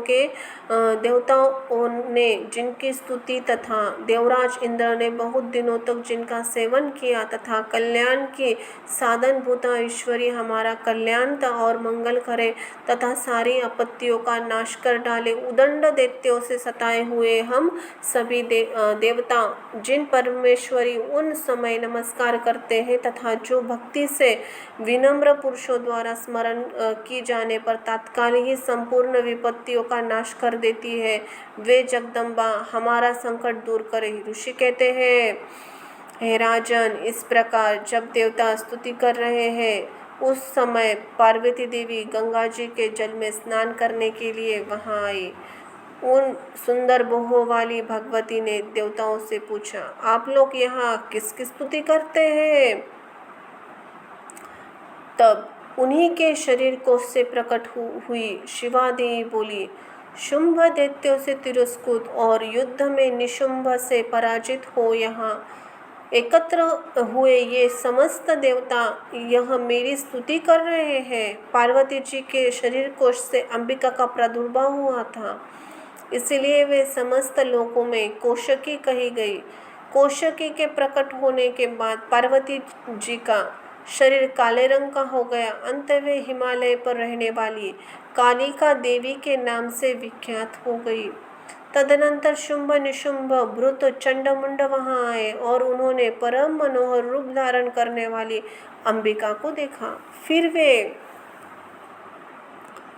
ने जिनकी स्तुति तथा देवराज इंद्र ने बहुत दिनों तक जिनका सेवन किया तथा कल्याण की साधन भूता ईश्वरी हमारा कल्याण और मंगल करे तथा सारी आपत्तियों का नाश कर डाले। उदंड दैत्यों से सताए हुए हम सभी देवता जिन परमेश्वरी उन समय नमस्कार करते हैं तथा जो भक्ति से विनम्र पुरुषों द्वारा द्वारा स्मरण की जाने पर तत्काल ही संपूर्ण विपत्तियों का नाश कर देती है। वे जगदम्बा हमारा संकट दूर करे। ऋषि कहते हैं, हे राजन, इस प्रकार जब देवता स्तुति कर रहे हैं उस समय पार्वती देवी गंगा जी के जल में स्नान करने के लिए वहां आई। उन सुंदर बाहों वाली भगवती ने देवताओं से पूछा, आप लोग यहाँ किसकी स्तुति करते हैं? तब उन्हीं के शरीर कोश से प्रकट हुई शिवा देवी बोली, शुंभ दैत्यों से तिरस्कृत और युद्ध में निशुंभ से पराजित हो यहाँ एकत्र हुए ये समस्त देवता यह मेरी स्तुति कर रहे हैं। पार्वती जी के शरीर कोश से अंबिका का प्रादुर्भाव हुआ था, इसलिए वे समस्त लोकों में कोशकी कही गई। कोशकी के प्रकट होने के बाद पार्वती जी का शरीर काले रंग का हो गया। अंत वे हिमालय पर रहने वाली कालिका देवी के नाम से विख्यात हो गई। तदनंतर शुंभ निशुंभ भृत चंडमुंड वहां आए और उन्होंने परम मनोहर रूप धारण करने वाली अंबिका को देखा। फिर वे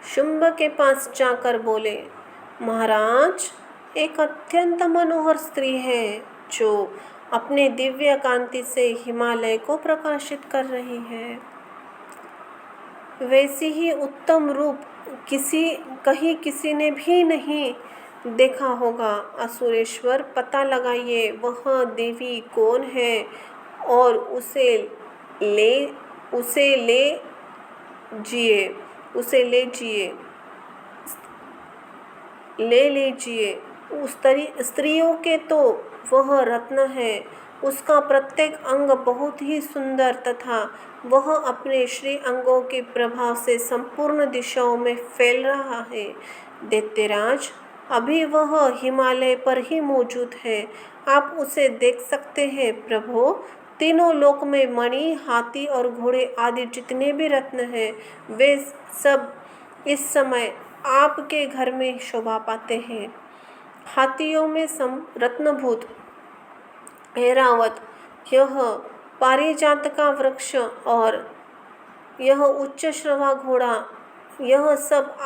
शुंभ के पास जाकर बोले, महाराज, एक अत्यंत मनोहर स्त्री है जो अपने दिव्य कांति से हिमालय को प्रकाशित कर रही है। वैसी ही उत्तम रूप किसी ने भी नहीं देखा होगा। असुरेश्वर, पता लगाइए वह देवी कौन है और उसे ले लीजिए। स्त्रियों के तो वह रत्न है। उसका प्रत्येक अंग बहुत ही सुंदर तथा वह अपने श्री अंगों के प्रभाव से संपूर्ण दिशाओं में फैल रहा है। दैत्यराज, अभी वह हिमालय पर ही मौजूद है। आप उसे देख सकते हैं प्रभु। तीनों लोक में मणि, हाथी और घोड़े आदि जितने भी रत्न हैं वे सब इस समय आपके घर में शोभा पाते हैं। हाथियों में रत्नभूत ऐरावत, यह पारिजात का वृक्ष और यह उच्च श्रवा घोड़ा, यह सब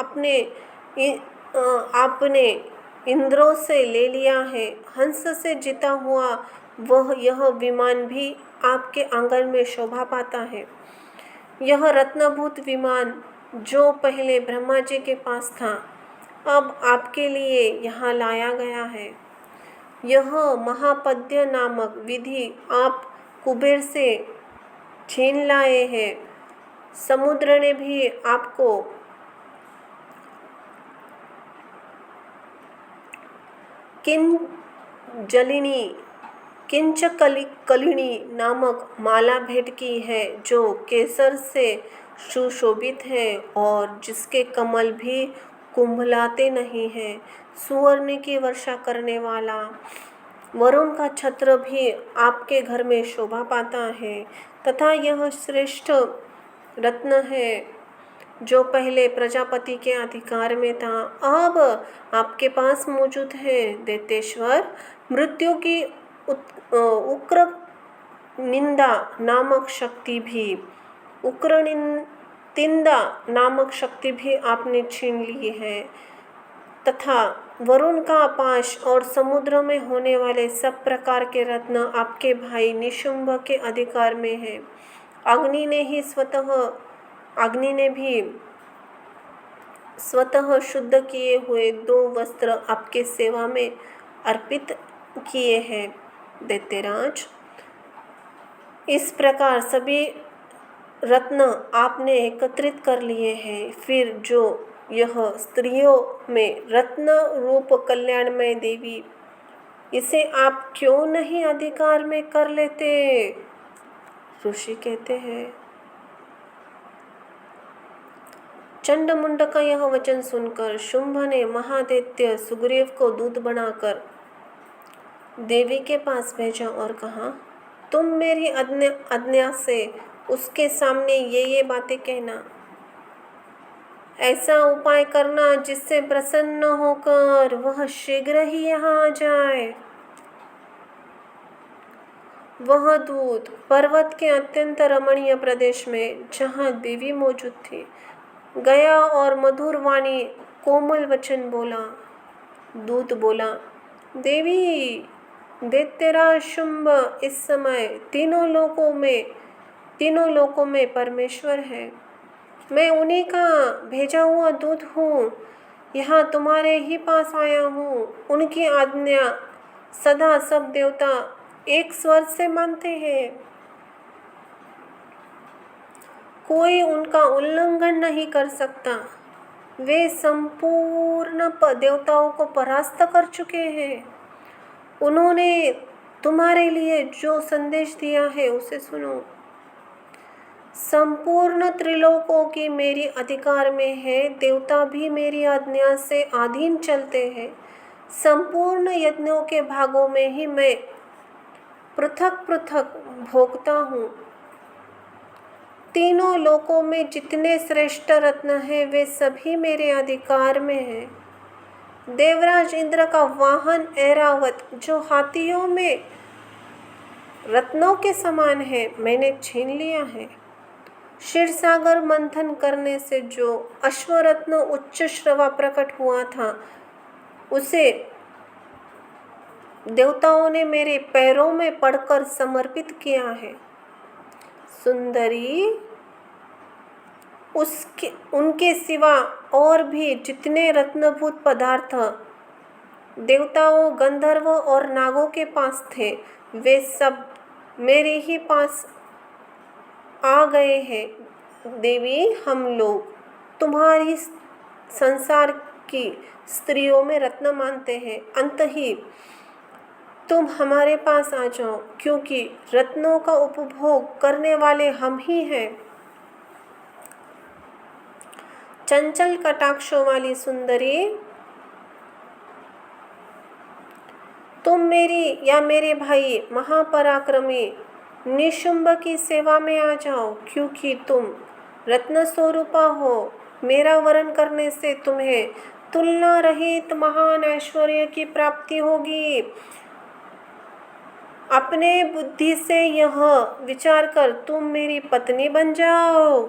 आपने इंद्रों से ले लिया है। हंस से जीता हुआ यह विमान भी आपके आंगन में शोभा पाता है। यह रत्नभूत विमान जो पहले ब्रह्मा जी के पास था, अब आपके लिए यहाँ लाया गया है। यह महापद्य नामक विधि आप कुबेर से छीन लाए हैं। समुद्र ने भी आपको किंचकलिनी नामक माला भेंट की है जो केसर से सुशोभित है और जिसके कमल भी कुंभलाते नहीं हैं। सुवर्ण की वर्षा करने वाला वरुण का छत्र भी आपके घर में शोभा पाता है तथा यह श्रेष्ठ रत्न है जो पहले प्रजापति के अधिकार में था, अब आपके पास मौजूद है। दैत्येश्वर, मृत्यु की उग्र निंदा नामक शक्ति भी आपने छीन ली है तथा वरुण का पाश और समुद्र में होने वाले सब प्रकार के रत्न आपके भाई निशुंभ के अधिकार में है। अग्नि ने भी स्वतः शुद्ध किए हुए 2 वस्त्र आपके सेवा में अर्पित किए हैं। दैत्यराज, इस प्रकार सभी रत्न आपने एकत्रित कर लिए हैं। फिर जो यह स्त्रियों में रत्न रूप कल्याणमय देवी, इसे आप क्यों नहीं अधिकार में कर लेते? ऋषि कहते हैं, चंडमुंड का यह वचन सुनकर शुंभ ने महादैत्य सुग्रीव को दूत बनाकर देवी के पास भेजा और कहा, तुम मेरी आज्ञा से उसके सामने ये बातें कहना। ऐसा उपाय करना जिससे प्रसन्न होकर वह शीघ्र ही यहाँ आ जाए। वह दूत पर्वत के अत्यंत रमणीय प्रदेश में, जहाँ देवी मौजूद थी, गया और मधुर वाणी कोमल वचन बोला। दूत बोला, देवी, दैत्यराज शुंभ इस समय तीनों लोकों में परमेश्वर है। मैं उन्हीं का भेजा हुआ दूत हूँ। यहाँ तुम्हारे ही पास आया हूँ। उनकी आज्ञा सदा सब देवता एक स्वर से मानते हैं। कोई उनका उल्लंघन नहीं कर सकता। वे संपूर्ण देवताओं को परास्त कर चुके हैं। उन्होंने तुम्हारे लिए जो संदेश दिया है उसे सुनो। संपूर्ण त्रिलोकों की मेरी अधिकार में है। देवता भी मेरी आज्ञा से अधीन चलते हैं। संपूर्ण यज्ञों के भागों में ही मैं पृथक पृथक भोगता हूँ। तीनों लोकों में जितने श्रेष्ठ रत्न हैं वे सभी मेरे अधिकार में हैं। देवराज इंद्र का वाहन ऐरावत, जो हाथियों में रत्नों के समान है, मैंने छीन लिया है। क्षीरसागर मंथन करने से जो अश्वरत्न उच्च श्रवा प्रकट हुआ था, उसे देवताओं ने मेरे पैरों में पड़कर समर्पित किया है। सुंदरी, उनके सिवा और भी जितने रत्नभूत पदार्थ देवताओं, गंधर्व और नागों के पास थे, वे सब मेरे ही पास आ गए हैं। देवी, हम लोग तुम्हारी संसार की स्त्रियों में रत्न मानते हैं। अंतही तुम हमारे पास आ जाओ, क्योंकि रत्नों का उपभोग करने वाले हम ही हैं। चंचल कटाक्षों वाली सुंदरी, तुम मेरी या मेरे भाई महापराक्रमी निशुंभ की सेवा में आ जाओ, क्योंकि तुम रत्न स्वरूपा हो। मेरा वरण करने से तुम्हें तुलना रहित महान ऐश्वर्य की प्राप्ति होगी। अपने बुद्धि से यह विचार कर तुम मेरी पत्नी बन जाओ।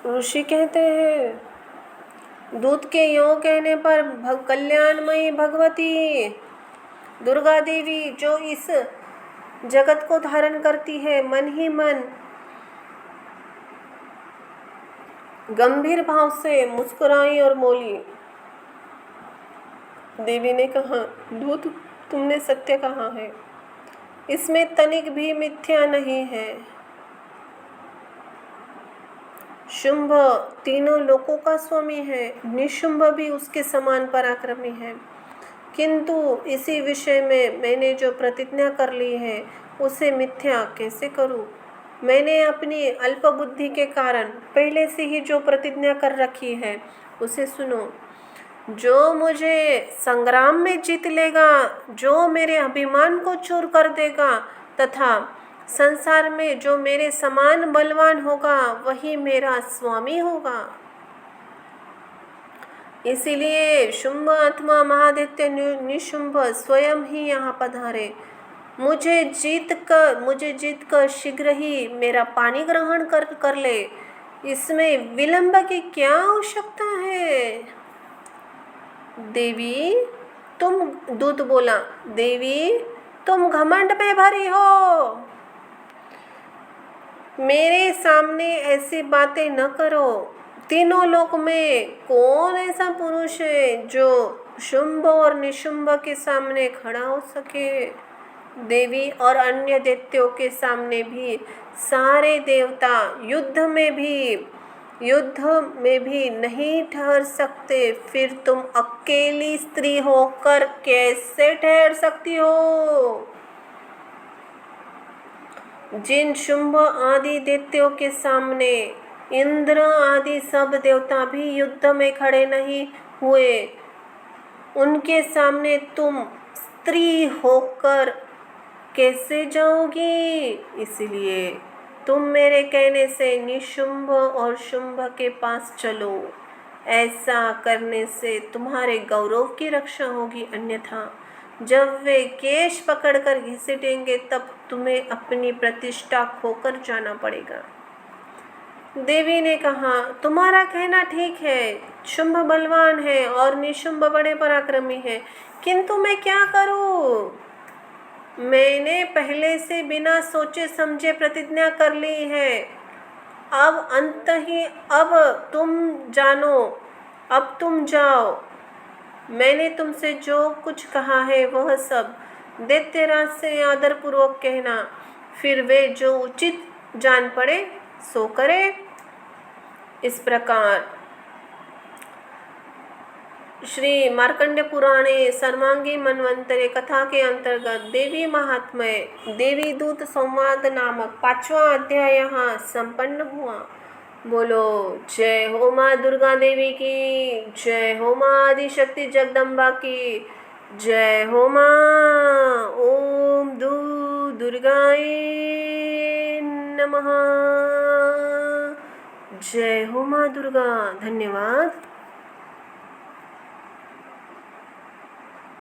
ऋषि कहते हैं, दूत के यों कहने पर कल्याणमयी भगवती दुर्गा देवी, जो इस जगत को धारण करती है, मन ही मन गंभीर भाव से मुस्कुराई और बोली। देवी ने कहा, दूत, तुमने सत्य कहा है। इसमें तनिक भी मिथ्या नहीं है। शुंभ तीनों लोकों का स्वामी है। निशुंभ भी उसके समान पराक्रमी है। किंतु इसी विषय में मैंने जो प्रतिज्ञा कर ली है, उसे मिथ्या कैसे करूं? मैंने अपनी अल्प बुद्धि के कारण पहले से ही जो प्रतिज्ञा कर रखी है, उसे सुनो। जो मुझे संग्राम में जीत लेगा, जो मेरे अभिमान को चूर कर देगा तथा संसार में जो मेरे समान बलवान होगा, वही मेरा स्वामी होगा। इसीलिए शुंभ अथवा महादैत्य निशुंभ स्वयं ही यहाँ पधारे। मुझे जीतकर शीघ्र ही मेरा पानी ग्रहण कर ले। इसमें विलंब की क्या आवश्यकता है? देवी, दूत बोला, देवी, तुम घमंड में भरी हो। मेरे सामने ऐसी बातें न करो। तीनों लोक में कौन ऐसा पुरुष है जो शुंभ और निशुंभ के सामने खड़ा हो सके? देवी और अन्य दैत्यों के सामने भी सारे देवता युद्ध में भी नहीं ठहर सकते। फिर तुम अकेली स्त्री होकर कैसे ठहर सकती हो? जिन शुंभ आदि दैत्यों के सामने इंद्र आदि सब देवता भी युद्ध में खड़े नहीं हुए, उनके सामने तुम स्त्री होकर कैसे जाओगी? इसलिए तुम मेरे कहने से निशुंभ और शुंभ के पास चलो। ऐसा करने से तुम्हारे गौरव की रक्षा होगी, अन्यथा जब वे केश पकड़कर घसीटेंगे तब तुम्हें अपनी प्रतिष्ठा खोकर जाना पड़ेगा। देवी ने कहा, तुम्हारा कहना ठीक है, शुंभ बलवान है और निशुंभ बड़े पराक्रमी है, किंतु मैं क्या करूं? मैंने पहले से बिना सोचे समझे प्रतिज्ञा कर ली है। अब तुम जानो, अब तुम जाओ। मैंने तुमसे जो कुछ कहा है वह सब दैत्यराज से आदरपूर्वक कहना, फिर वे जो उचित जान पड़े सो करे। इस प्रकार श्री मार्कंडे पुराणे सर्वांगी मनवंतरे कथा के अंतर्गत देवी महात्म्य देवी दूत संवाद नामक 5वां अध्याय यहाँ संपन्न हुआ। बोलो जय हो माँ दुर्गा देवी की, जय हो माँ आदिशक्ति जगदम्बा की, जय हो माँ। ओम दुर्गाय नमः। जय हो माँ दुर्गा। धन्यवाद।